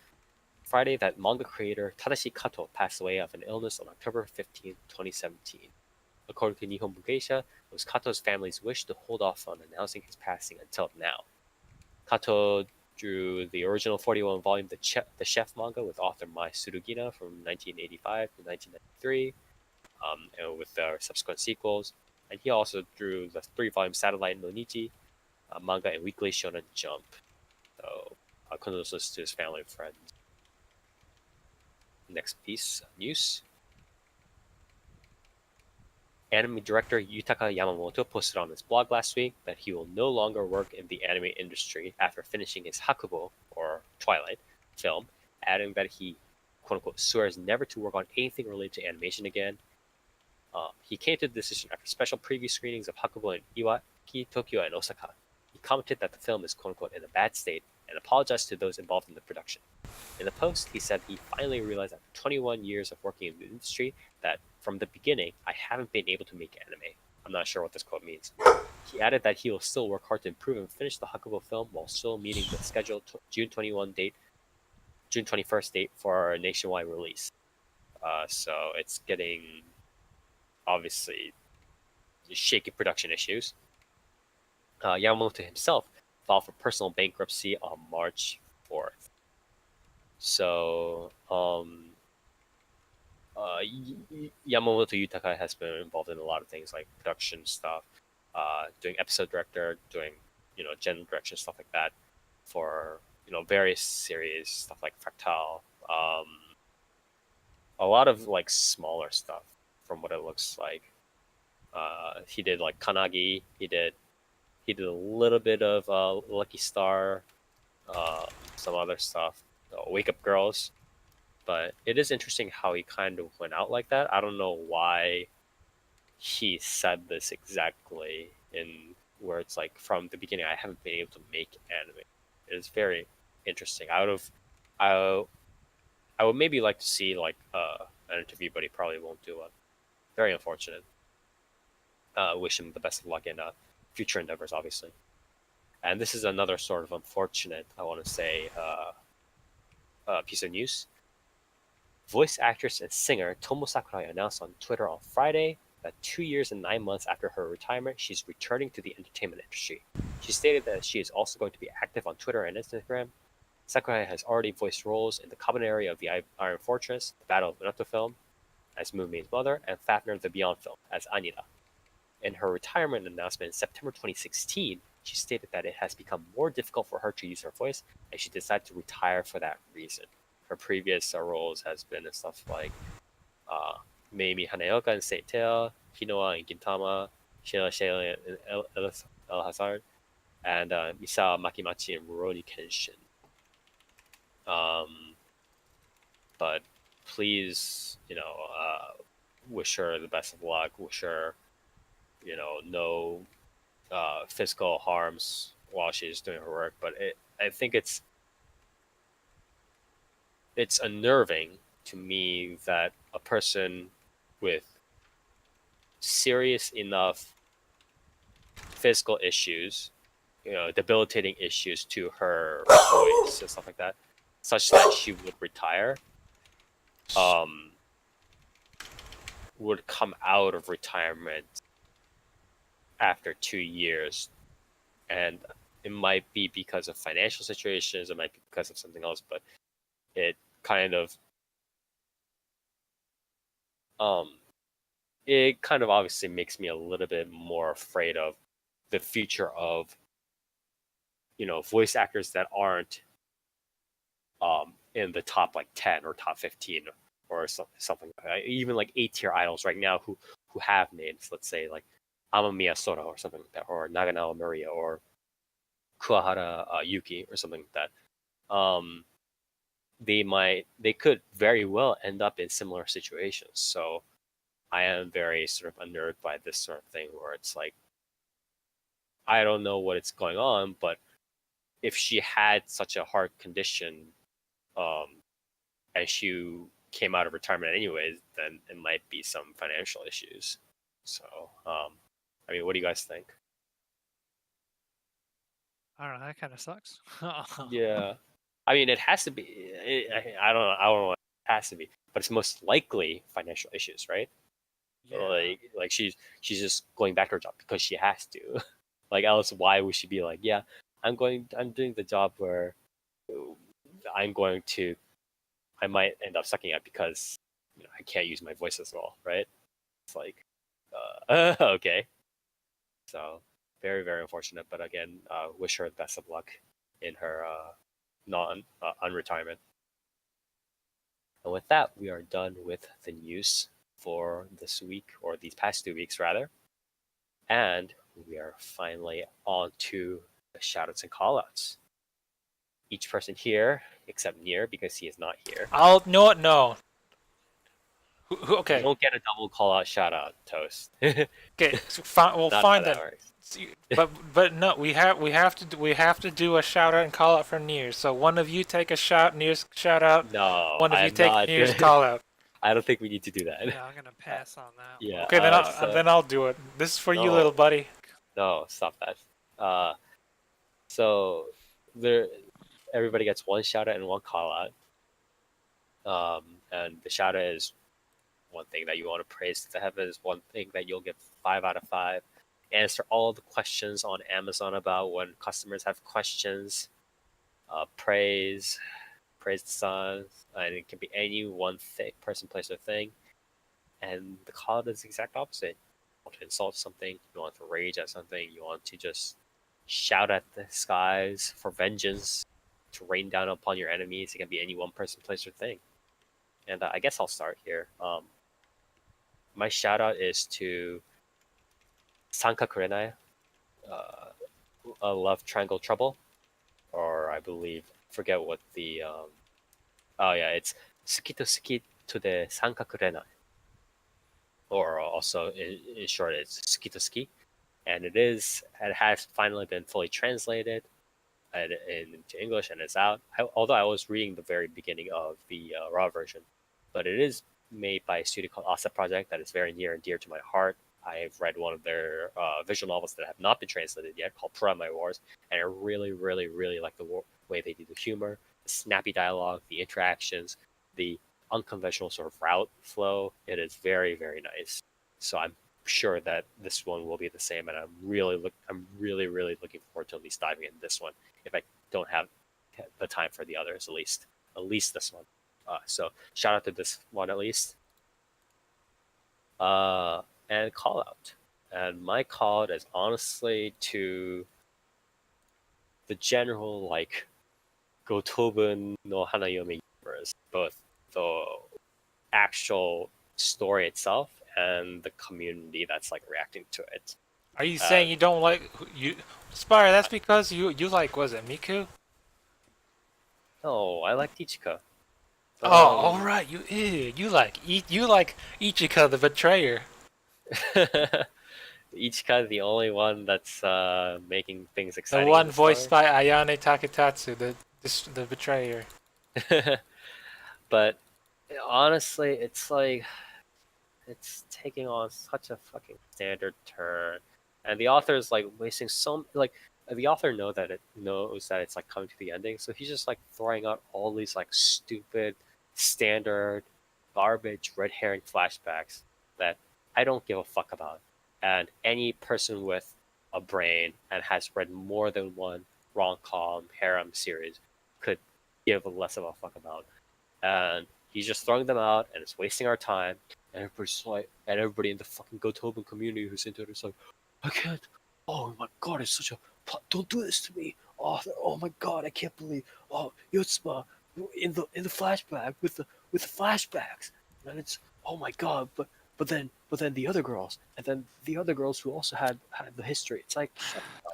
Friday that manga creator Tadashi Kato passed away of an illness on October 15, 2017. According to Nihon Bungeisha, it was Kato's family's wish to hold off on announcing his passing until now. Kato drew the original 41-volume The Chef manga with author Mai Surugina from 1985 to 1993, and with their subsequent sequels. And he also drew the 3-volume Satellite no Nichi manga and Weekly Shonen Jump. So, condolences to his family and friends. Next piece of news. Anime director Yutaka Yamamoto posted on his blog last week that he will no longer work in the anime industry after finishing his Hakubo, or Twilight, film, adding that he, quote-unquote, swears never to work on anything related to animation again. He came to the decision after special preview screenings of Hakubo in Iwaki, Tokyo, and Osaka. He commented that the film is, quote-unquote, in a bad state, and apologized to those involved in the production. In the post, he said he finally realized after 21 years of working in the industry that, from the beginning, I haven't been able to make anime. I'm not sure what this quote means. He added that he will still work hard to improve and finish the Hakubo film while still meeting the scheduled June 21st date for our nationwide release. So it's getting, obviously, shaky production issues. Yamamoto himself filed for personal bankruptcy on March 4th. So, Yamamoto Yutaka has been involved in a lot of things like production stuff, doing episode director, doing general direction stuff like that for various series, stuff like Fractal, a lot of smaller stuff from what it looks like. He did Kanagi. He did a little bit of Lucky Star, some other stuff, Wake Up Girls. But it is interesting how he kind of went out like that. I don't know why he said this exactly, in where it's from the beginning, I haven't been able to make anime. It is very interesting. I would maybe like to see like an interview, but he probably won't do one. Very unfortunate. Wish him the best of luck in future endeavors, obviously. And this is another sort of unfortunate, I want to say, piece of news. Voice actress and singer Tomo Sakurai announced on Twitter on Friday that 2 years and 9 months after her retirement, she's returning to the entertainment industry. She stated that she is also going to be active on Twitter and Instagram. Sakurai has already voiced roles in the commentary of the Iron Fortress, the Battle of Minato film, as Moonbeam's mother, and Fafner the Beyond film, as Anida. In her retirement announcement in September 2016, she stated that it has become more difficult for her to use her voice, and she decided to retire for that reason. Her previous roles has been in stuff like Meimi Hanaoka in Saint Tail, Hinoa in Gintama, Sheila Shayla in El Hazard, and Misawa Makimachi in Rurouni Kenshin. But please, wish her the best of luck. Wish her, no physical harms while she's doing her work. But I think it's unnerving to me that a person with serious enough physical issues, debilitating issues to her voice and stuff like that, such that she would retire, would come out of retirement after 2 years. And it might be because of financial situations, it might be because of something else, but it kind of obviously makes me a little bit more afraid of the future of voice actors that aren't in the top like 10 or top 15 or something like that. Even like A-tier idols right now who have names, let's say like Amamiya Sora or something like that, or Naganawa Maria or Kuwahara Yuki or something like that. They could very well end up in similar situations. So I am very sort of unnerved by this sort of thing where it's like, I don't know what is going on, but if she had such a heart condition, and she came out of retirement anyways, then it might be some financial issues. So, I mean, what do you guys think? I don't know. That kind of sucks. Yeah, I mean, it has to be. I don't know. I don't know what it has to be, but it's most likely financial issues, right? Yeah. Like she's just going back to her job because she has to. Like else, why would she be like, yeah, I'm doing the job where I might end up sucking at because I can't use my voice as well, right? It's like, okay. So very, very unfortunate. But again, wish her the best of luck in her unretirement. And with that, we are done with the news for this week, or these past 2 weeks rather. And we are finally on to the shoutouts and callouts. Each person here, except Neer, because he is not here. No. Okay. You don't get a double call-out shout-out, Toast. Okay, so fine then. But no, we have to do a shout out and call out for Neer. So one of you take a Neer's shout out. No, one of you take Neer's call out. I don't think we need to do that. Yeah, I'm gonna pass on that. Yeah. Okay, then I'll do it. This is for you, little buddy. No, stop that. So everybody gets one shout out and one call out. And the shout out is one thing that you want to praise to the heavens, one thing that you'll get 5 out of 5. Answer all the questions on Amazon about when customers have questions. Praise the sun, and it can be any one thing, person, place, or thing. And the call out is the exact opposite. You want to insult something, you want to rage at something, you want to just shout at the skies for vengeance, to rain down upon your enemies. It can be any one person, place, or thing. And I guess I'll start here. My shout out is to Sanka Kurenai, Love Triangle Trouble, or I forget what the it's Suki to Suki to the Sanka Kurenai, or also in short it's Suki to Suki, and it has finally been fully translated. into English, and it's out. Although I was reading the very beginning of the raw version, but it is made by a studio called Asa Project that is very near and dear to my heart. I've read one of their visual novels that have not been translated yet, called Puramai Wars, and I really, really, really like the way they do the humor, the snappy dialogue, the interactions, the unconventional sort of route flow. It is very, very nice. So I'm sure that this one will be the same, and I'm really, really looking forward to at least diving into this one. If I don't have the time for the others, at least this one. So shout out to this one at least. And call out. And my call out is honestly to the general like Gotobun no Hanayomi universe, both the actual story itself and the community that's like reacting to it. Are you saying you don't like you, Spire? That's because you like, was it Miku? No, I like Ichika. Oh, all right. You like Ichika the Betrayer. Ichika, the only one that's making things exciting. The one voiced by Ayane Taketatsu, the Betrayer. But honestly, it's like it's taking on such a fucking standard turn, and the author is like wasting so like the author knows that it's like coming to the ending, so he's just like throwing out all these like stupid, standard, garbage red herring flashbacks that I don't give a fuck about. And any person with a brain and has read more than one rom-com harem series could give less of a fuck about. And he's just throwing them out, and it's wasting our time. And everybody's like, and everybody in the fucking Gotobun community who's into it is like, I can't. Oh my god, it's such a. Don't do this to me. Oh my god, I can't believe. Oh, Yotsuma in the flashback with the flashbacks, and it's oh my god, but then the other girls, and then the other girls who also had the history. It's like,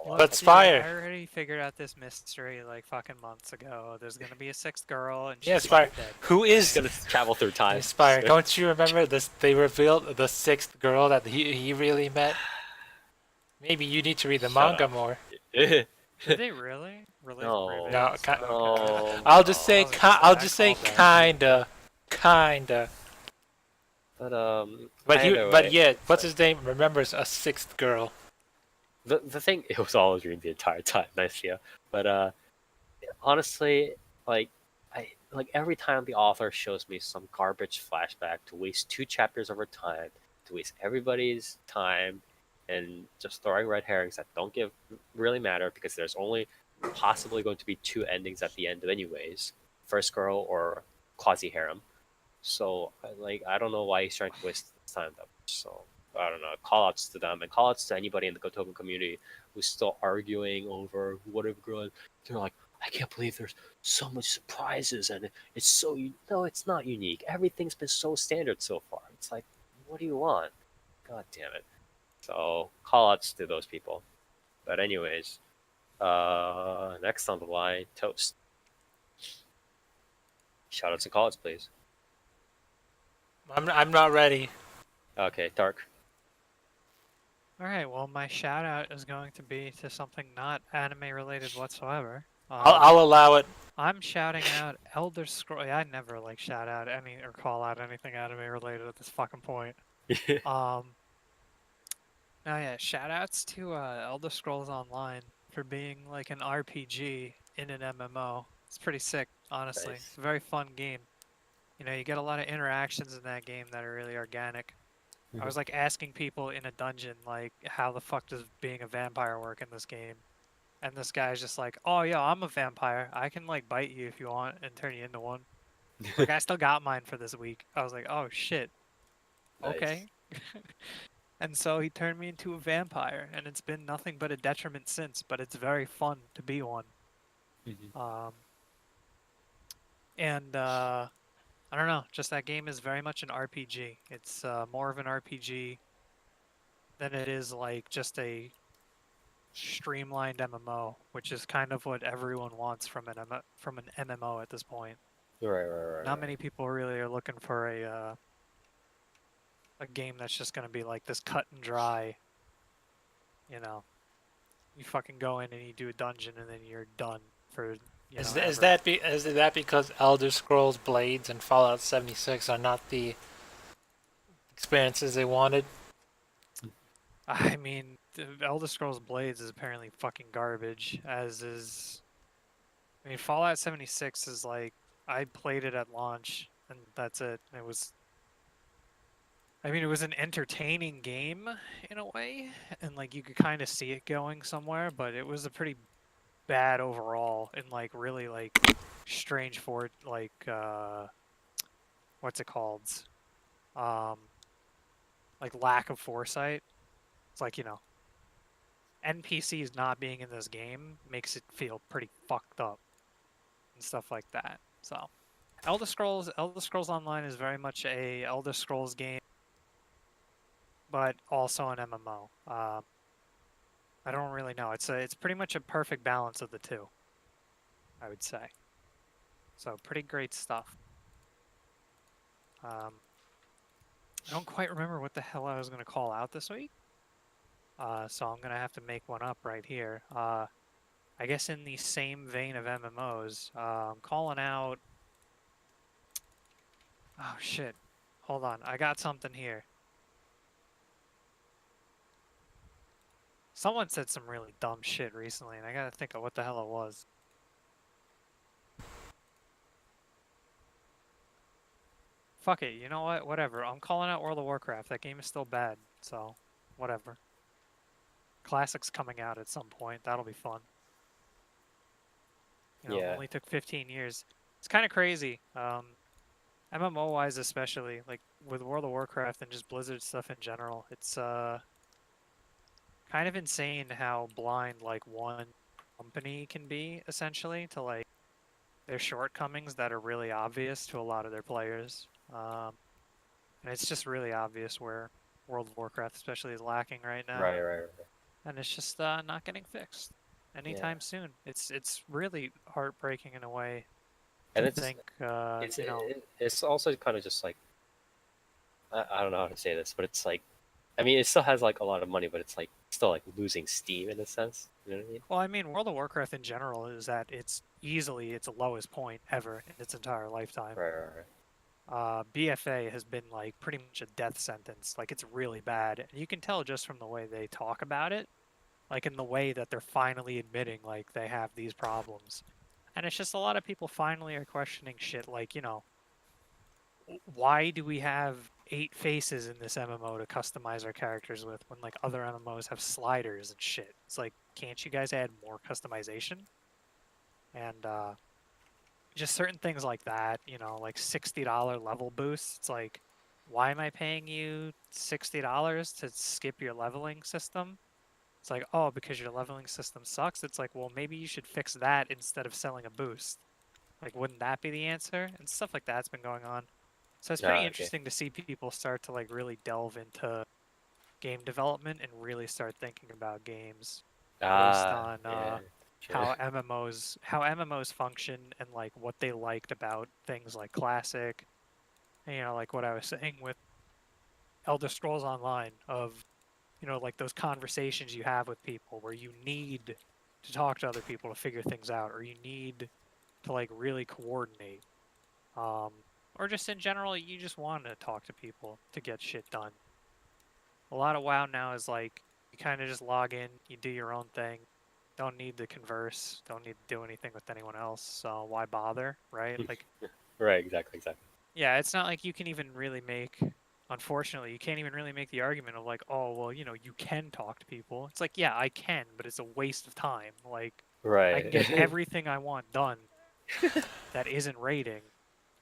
but Spire. I already figured out this mystery like fucking months ago. There's gonna be a sixth girl, and Yeah, she's Spire. dead. Who is gonna travel through time? Spire? Don't you remember this? They revealed the sixth girl that he really met. Maybe you need to read the manga more. Did they really? No. No, No. I'll just say kinda. But yeah, what's his name? Remembers a sixth girl. The thing, it was all a dream the entire time. Nice, yeah. But honestly, like every time the author shows me some garbage flashback to waste 2 chapters of her time, to waste everybody's time, and just throwing red herrings that don't really matter, because there's only possibly going to be 2 endings at the end anyways, first girl or quasi harem. So I don't know why he's trying to waste his time that much. So I don't know. Call outs to them, and call outs to anybody in the Gotobun community who's still arguing over whatever girl. They're like, I can't believe there's so much surprises, and it's so no, it's not unique. Everything's been so standard so far. It's like, what do you want? God damn it. So call outs to those people. But anyways, next on the line, Toast. Shout outs and call outs, please. I'm not ready. Okay, Dark. Alright, well, my shout out is going to be to something not anime related whatsoever. I'll allow it. I'm shouting out Elder Scrolls. I never like shout out any or call out anything anime related at this fucking point. No, yeah, shout outs to Elder Scrolls Online for being like an RPG in an MMO. It's pretty sick, honestly. Nice. It's a very fun game. You know, you get a lot of interactions in that game that are really organic. I was like asking people in a dungeon, like, how the fuck does being a vampire work in this game? And this guy's just like, oh, yeah, I'm a vampire. I can, like, bite you if you want and turn you into one. Like, I still got mine for this week. I was like, oh, shit. Nice. Okay. And so he turned me into a vampire, and it's been nothing but a detriment since, but it's very fun to be one. I don't know, just that game is very much an RPG. It's more of an RPG than it is like just a streamlined MMO, which is kind of what everyone wants from an MMO at this point. Right. Not many people really are looking for a game that's just going to be like this cut and dry, you know, You fucking go in and you do a dungeon and then you're done for. Is ever. that because Elder Scrolls Blades and Fallout 76 are not the experiences they wanted? I mean, the Elder Scrolls Blades is apparently fucking garbage, as is. I mean, Fallout 76 is like, I played it at launch, and that's it. It was. I mean, it was an entertaining game in a way, and like you could kind of see it going somewhere, but it was a pretty bad overall, and like really like strange for like what's it called? Um, like lack of foresight. It's like, NPCs not being in this game makes it feel pretty fucked up and stuff like that. So, Elder Scrolls Online is very much a Elder Scrolls game, but also an MMO. I don't really know. It's pretty much a perfect balance of the two, I would say. So, pretty great stuff. I don't quite remember what the hell I was going to call out this week. So I'm going to have to make one up right here. I guess in the same vein of MMOs, I'm calling out... Oh, shit. Hold on. I got something here. Someone said some really dumb shit recently, and I got to think of what the hell it was. Fuck it. You know what? Whatever. I'm calling out World of Warcraft. That game is still bad, so whatever. Classic's coming out at some point. That'll be fun. It only took 15 years. It's kind of crazy. MMO-wise especially, like with World of Warcraft and just Blizzard stuff in general, it's kind of insane how blind like one company can be essentially to like their shortcomings that are really obvious to a lot of their players. And it's just really obvious where World of Warcraft especially is lacking right now. Right. And it's just not getting fixed anytime soon. It's really heartbreaking in a way. And it's also kind of just like, I don't know how to say this, but it's like, I mean, it still has like a lot of money, but it's like still like losing steam in a sense. You know what I mean? Well, I mean, World of Warcraft in general is at it's easily its lowest point ever in its entire lifetime. Right. BFA has been like pretty much a death sentence. Like it's really bad, and you can tell just from the way they talk about it, like in the way that they're finally admitting like they have these problems. And it's just a lot of people finally are questioning shit like, why do we have 8 faces in this MMO to customize our characters with when like other MMOs have sliders and shit? It's like, can't you guys add more customization? And just certain things like that, like $60 level boosts. It's like, why am I paying you $60 to skip your leveling system? It's like, oh, because your leveling system sucks. It's like, well, maybe you should fix that instead of selling a boost. Like, wouldn't that be the answer? And stuff like that's been going on. So it's pretty interesting to see people start to like really delve into game development and really start thinking about games based on how MMOs function and like what they liked about things like Classic. And, like what I was saying with Elder Scrolls Online of like those conversations you have with people where you need to talk to other people to figure things out, or you need to like really coordinate. Or just in general, you just want to talk to people to get shit done. A lot of WoW now is like, you kind of just log in, you do your own thing, don't need to converse, don't need to do anything with anyone else, so why bother, right? Like, right, exactly. Yeah, it's not like you can even really make, unfortunately, you can't even really make the argument of like, oh, well, you can talk to people. It's like, yeah, I can, but it's a waste of time. Like, I can get everything I want done that isn't raiding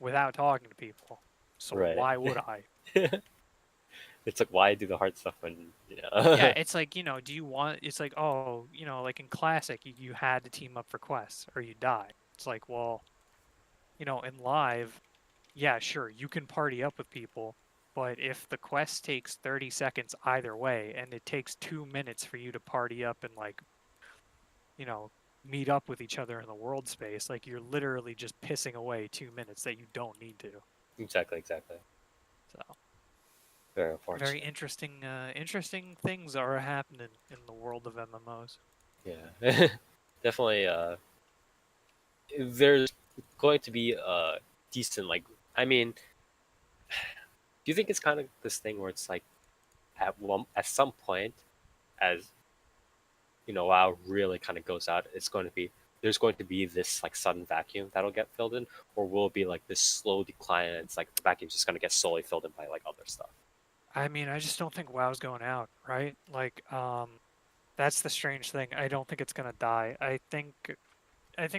without talking to people. So why would I? It's like, why do the hard stuff when, Yeah, it's like, do you want, it's like, oh, like in Classic, you had to team up for quests or you die. It's like, well, in live, yeah, sure, you can party up with people, but if the quest takes 30 seconds either way and it takes 2 minutes for you to party up and like, meet up with each other in the world space, like you're literally just pissing away 2 minutes that you don't need to. Exactly. So very unfortunate. very interesting things are happening in the world of MMOs. Yeah, definitely. There's going to be a decent like. I mean, do you think it's kind of this thing where it's like at some point, as WoW really kind of goes out, there's going to be this like sudden vacuum that'll get filled in, or will it be like this slow decline and it's like the vacuum's just gonna get slowly filled in by like other stuff? I mean, I just don't think WoW's going out, right? Like, that's the strange thing. I don't think it's gonna die. I think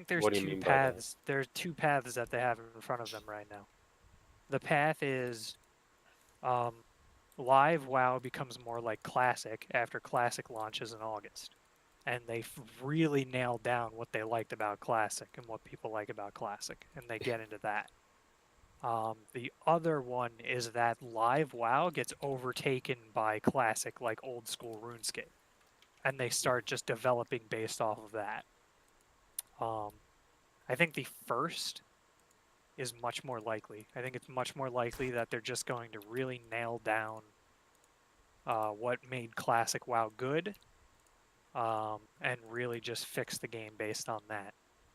there's What do you two mean by that? paths. There's two paths that they have in front of them right now. The path is, um, live WoW becomes more like Classic after Classic launches in August, and they really nailed down what they liked about Classic and what people like about Classic, and they get into that. The other one is that live WoW gets overtaken by Classic, like old school RuneScape, and they start just developing based off of that. I think the first is much more likely. I think it's much more likely that they're just going to really nail down what made Classic WoW good, and really just fix the game based on that.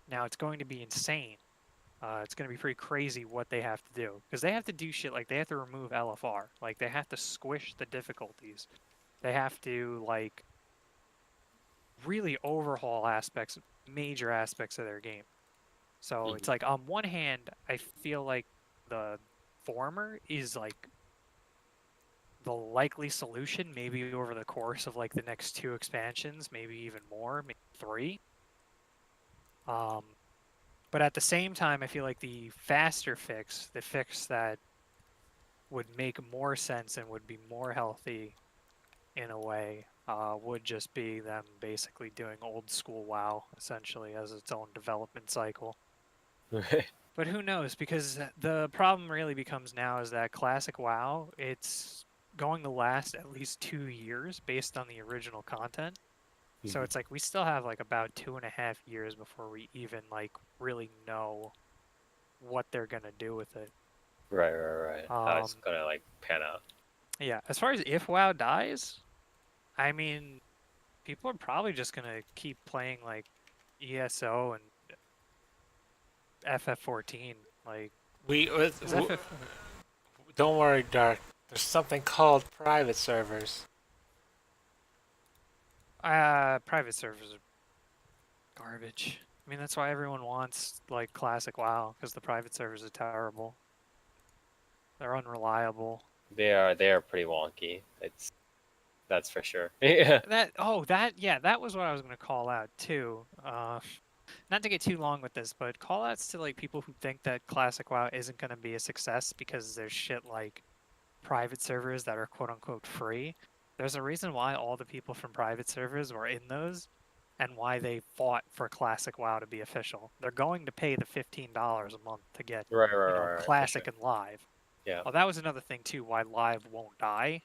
Now, it's going to be insane. It's going to be pretty crazy what they have to do, because they have to do shit like they have to remove LFR, like they have to squish the difficulties, they have to like really overhaul major aspects of their game. So it's like, on one hand, I feel like the former is like the likely solution, maybe over the course of like the next 2 expansions, maybe even more, maybe 3. But at the same time, I feel like the faster fix, the fix that would make more sense and would be more healthy in a way, would just be them basically doing old school WoW, essentially, as its own development cycle. Right. But who knows? Because the problem really becomes now is that Classic WoW, it's going to last at least 2 years based on the original content. So it's like we still have like about 2.5 years before we even like really know what they're gonna do with it. Right. How it's gonna like pan out. Yeah, as far as if WoW dies, I mean, people are probably just gonna keep playing like ESO and FF14. Like don't worry, Dark. There's something called private servers. Private servers are garbage. I mean, that's why everyone wants like Classic WoW, because the private servers are terrible. They're unreliable. They are pretty wonky. That's for sure. Yeah. That was what I was gonna call out too. Not to get too long with this, but call outs to like people who think that Classic WoW isn't gonna be a success because there's shit like private servers that are quote unquote free. There's a reason why all the people from private servers were in those, and why they fought for Classic WoW to be official. They're going to pay the $15 a month to get right, Classic sure. and Live. Yeah. Well, that was another thing too, why Live won't die.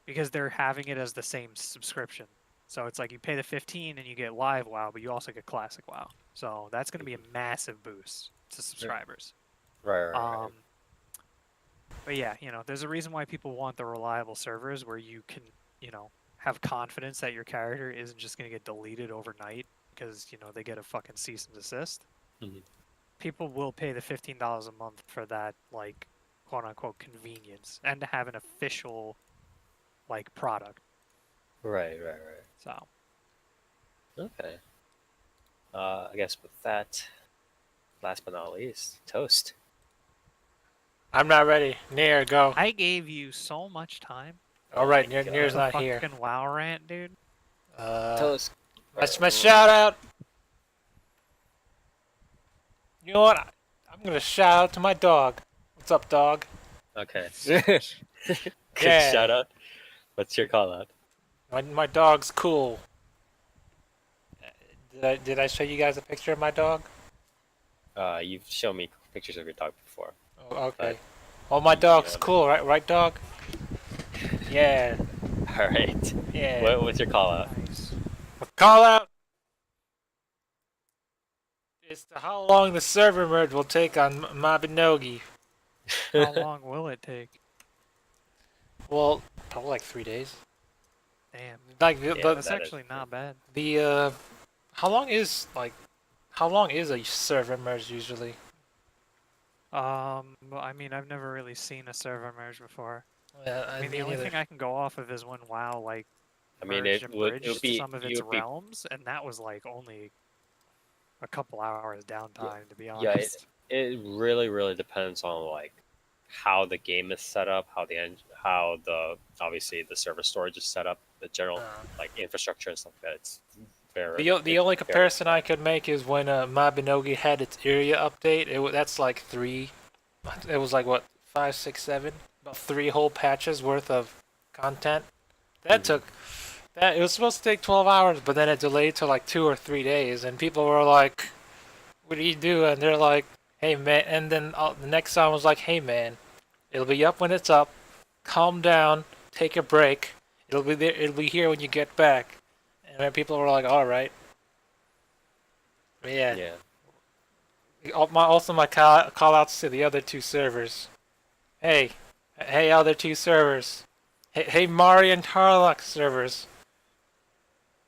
Because they're having it as the same subscription. So it's like you pay the 15 and you get Live WoW, but you also get Classic WoW. So that's going to be a massive boost to subscribers. Right. But yeah, there's a reason why people want the reliable servers where you can, have confidence that your character isn't just going to get deleted overnight because, they get a fucking cease and desist. People will pay the $15 a month for that, like, quote-unquote convenience, and to have an official, like, product. Right. So. Okay. I guess with that, last but not least, Toast. I'm not ready. Neer, go. I gave you so much time. All right, Neer's not here. Fucking WoW rant, dude. Toast. That's my shout out. You know what? I'm gonna shout out to my dog. What's up, dog? Okay. Good shout out. What's your call out? My dog's cool. Did I show you guys a picture of my dog? You've shown me pictures of your dog before. Oh, okay. Well, my dog's cool, right? Right, dog? Yeah. All right. Yeah. What's your call out? Nice. My call out is to how long the server merge will take on Mabinogi. How long will it take? Well, probably like 3 days. Damn. Like That's actually not bad. the how long is a server merge usually? I mean, I've never really seen a server merge before. Yeah, I mean, the only thing I can go off of is when WoW like I mean, merged it and would bridged be some of its realms, and that was like only a couple hours downtime, to be yeah. honest. It really depends on like how the game is set up, how the obviously the server storage is set up, the general like infrastructure and stuff like that. It's very the only comparison I could make is when Mabinogi had its area update. That's like 3. It was like what 5, 6, 7, about 3 whole patches worth of content. That took. That it was supposed to take 12 hours, but then it delayed to like 2 or 3 days, and people were like, "What do you do?" And they're like, "Hey man," and then the next song was like, "Hey man, it'll be up when it's up. Calm down, take a break. It'll be there. It'll be here when you get back." And then people were like, "All right." Yeah. Also, my call outs to the other 2 servers. Hey, other 2 servers. Hey, Mari and Tarlock servers.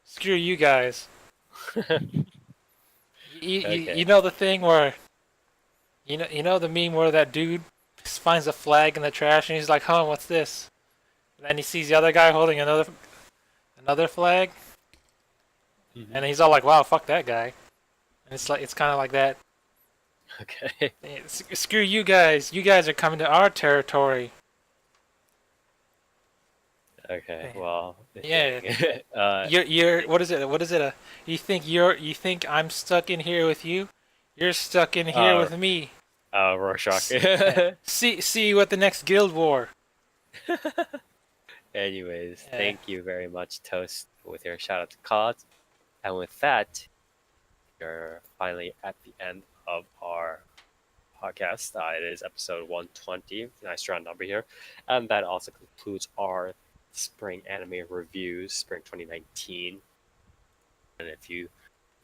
Screw you guys. You know the thing where you know the meme where that dude finds a flag in the trash and he's like, "Huh, what's this?" And then he sees the other guy holding another flag, and he's all like, "Wow, fuck that guy." And it's kind of like that. Okay. Screw you guys. You guys are coming to our territory. Okay. Damn. Well. Yeah. You're what is it? You think I'm stuck in here with you? You're stuck in here with me. Rorschach. See you at the next guild war. Anyways, thank you very much, Toast, with your shout out to Callouts. And with that, you're finally at the end of our podcast. It is episode 120. Nice round number here. And that also concludes our spring anime reviews, spring 2019. And if you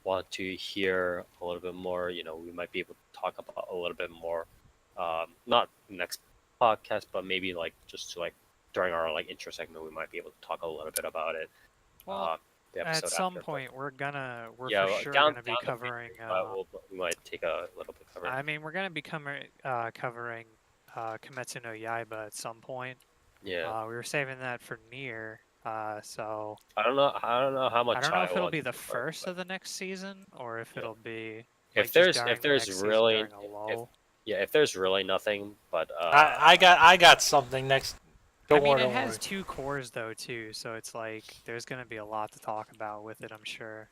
want to hear a little bit more, we might be able to talk about a little bit more, not next podcast, but maybe like just to like during our like intro segment, we might be able to talk a little bit about it. Well, the episode at some after, point, we're for sure down gonna be covering. we might take a little bit cover. I mean, we're gonna be covering Kimetsu no Yaiba at some point. Yeah. We were saving that for Neer. So I don't know how much. I don't know if it'll be the first of the next season or if it'll be if like, there's really if there's really nothing, but I got something next. Don't worry. It has 2 cores though too, so it's like there's gonna be a lot to talk about with it, I'm sure.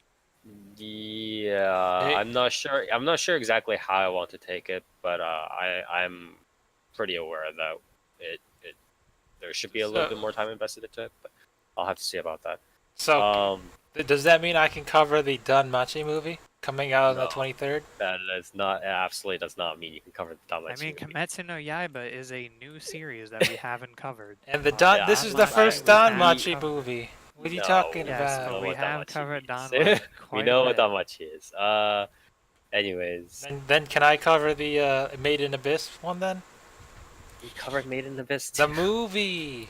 Yeah, I'm not sure. I'm not sure exactly how I want to take it, but I'm pretty aware that there should be a little bit more time invested into it, but I'll have to see about that. So, does that mean I can cover the Danmachi movie coming out on the 23rd? That is not absolutely does not mean you can cover the Danmachi. I mean, movie. Kimetsu no Yaiba is a new series that we haven't covered. And this is the first Danmachi movie. What are you talking about? But we have covered Danmachi. We know what Danmachi is. Anyways. Then can I cover the Made in Abyss one then? You covered Made in Abyss. The movie.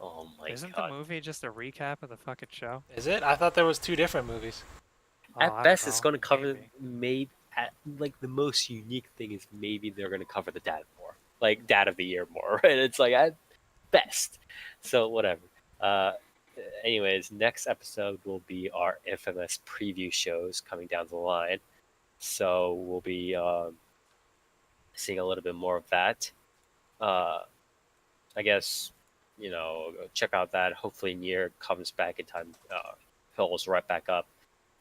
Oh my god. Isn't the movie just a recap of the fucking show? Is it? I thought there was 2 different movies. At best, it's going to cover like the most unique thing is maybe they're going to cover the dad more, like dad of the year more, right? It's like at best. So whatever. Anyways, next episode will be our infamous preview shows coming down the line. So we'll be seeing a little bit more of that. I guess, check out that. Hopefully Neer comes back in time, fills right back up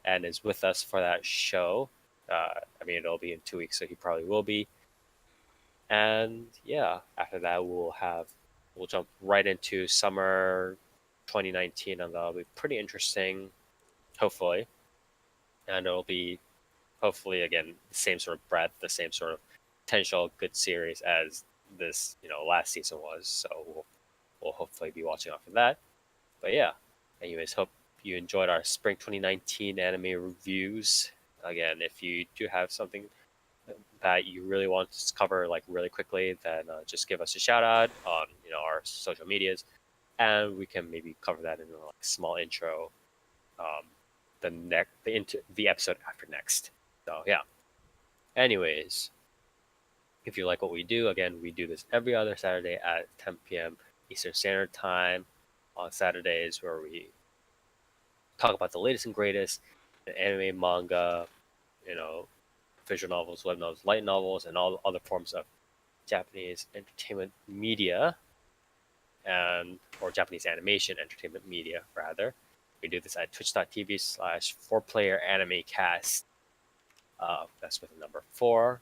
and is with us for that show. I mean, it'll be in 2 weeks, so he probably will be. And yeah, after that, we'll jump right into summer 2019, and that'll be pretty interesting, hopefully. And it'll be, hopefully, again, the same sort of breadth, the same sort of potential good series as this, last season was. So we'll hopefully be watching out for that. But yeah, anyways, hope you enjoyed our spring 2019 anime reviews. Again, if you do have something that you really want to cover like really quickly, then just give us a shout out on our social medias. and we can maybe cover that in a small intro. The episode after next. So yeah. Anyways, if you like what we do, again, we do this every other Saturday at 10 p.m. Eastern Standard Time on Saturdays, where we talk about the latest and greatest in anime, manga, visual novels, web novels, light novels, and all other forms of Japanese entertainment media, or Japanese animation entertainment media, rather. We do this at twitch.tv/4PlayerAnimecast. That's with the number 4.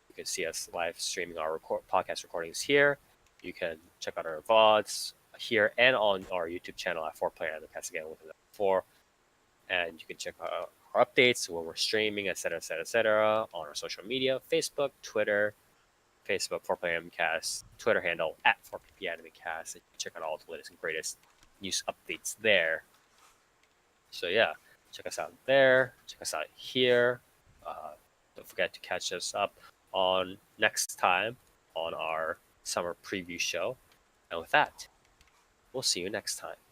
You can see us live streaming our podcast recordings here. You can check out our VODs here and on our YouTube channel at 4PlayerAnimecast, again with the number 4. And you can check out our updates when we're streaming, etc., on our social media, Facebook, Twitter, Facebook 4PlayerAnimecast, Twitter handle at 4PlayerAnimecast. And you can check out all the latest and greatest news updates there. So yeah, check us out there. Check us out here. Don't forget to catch us up on next time on our summer preview show. And with that, we'll see you next time.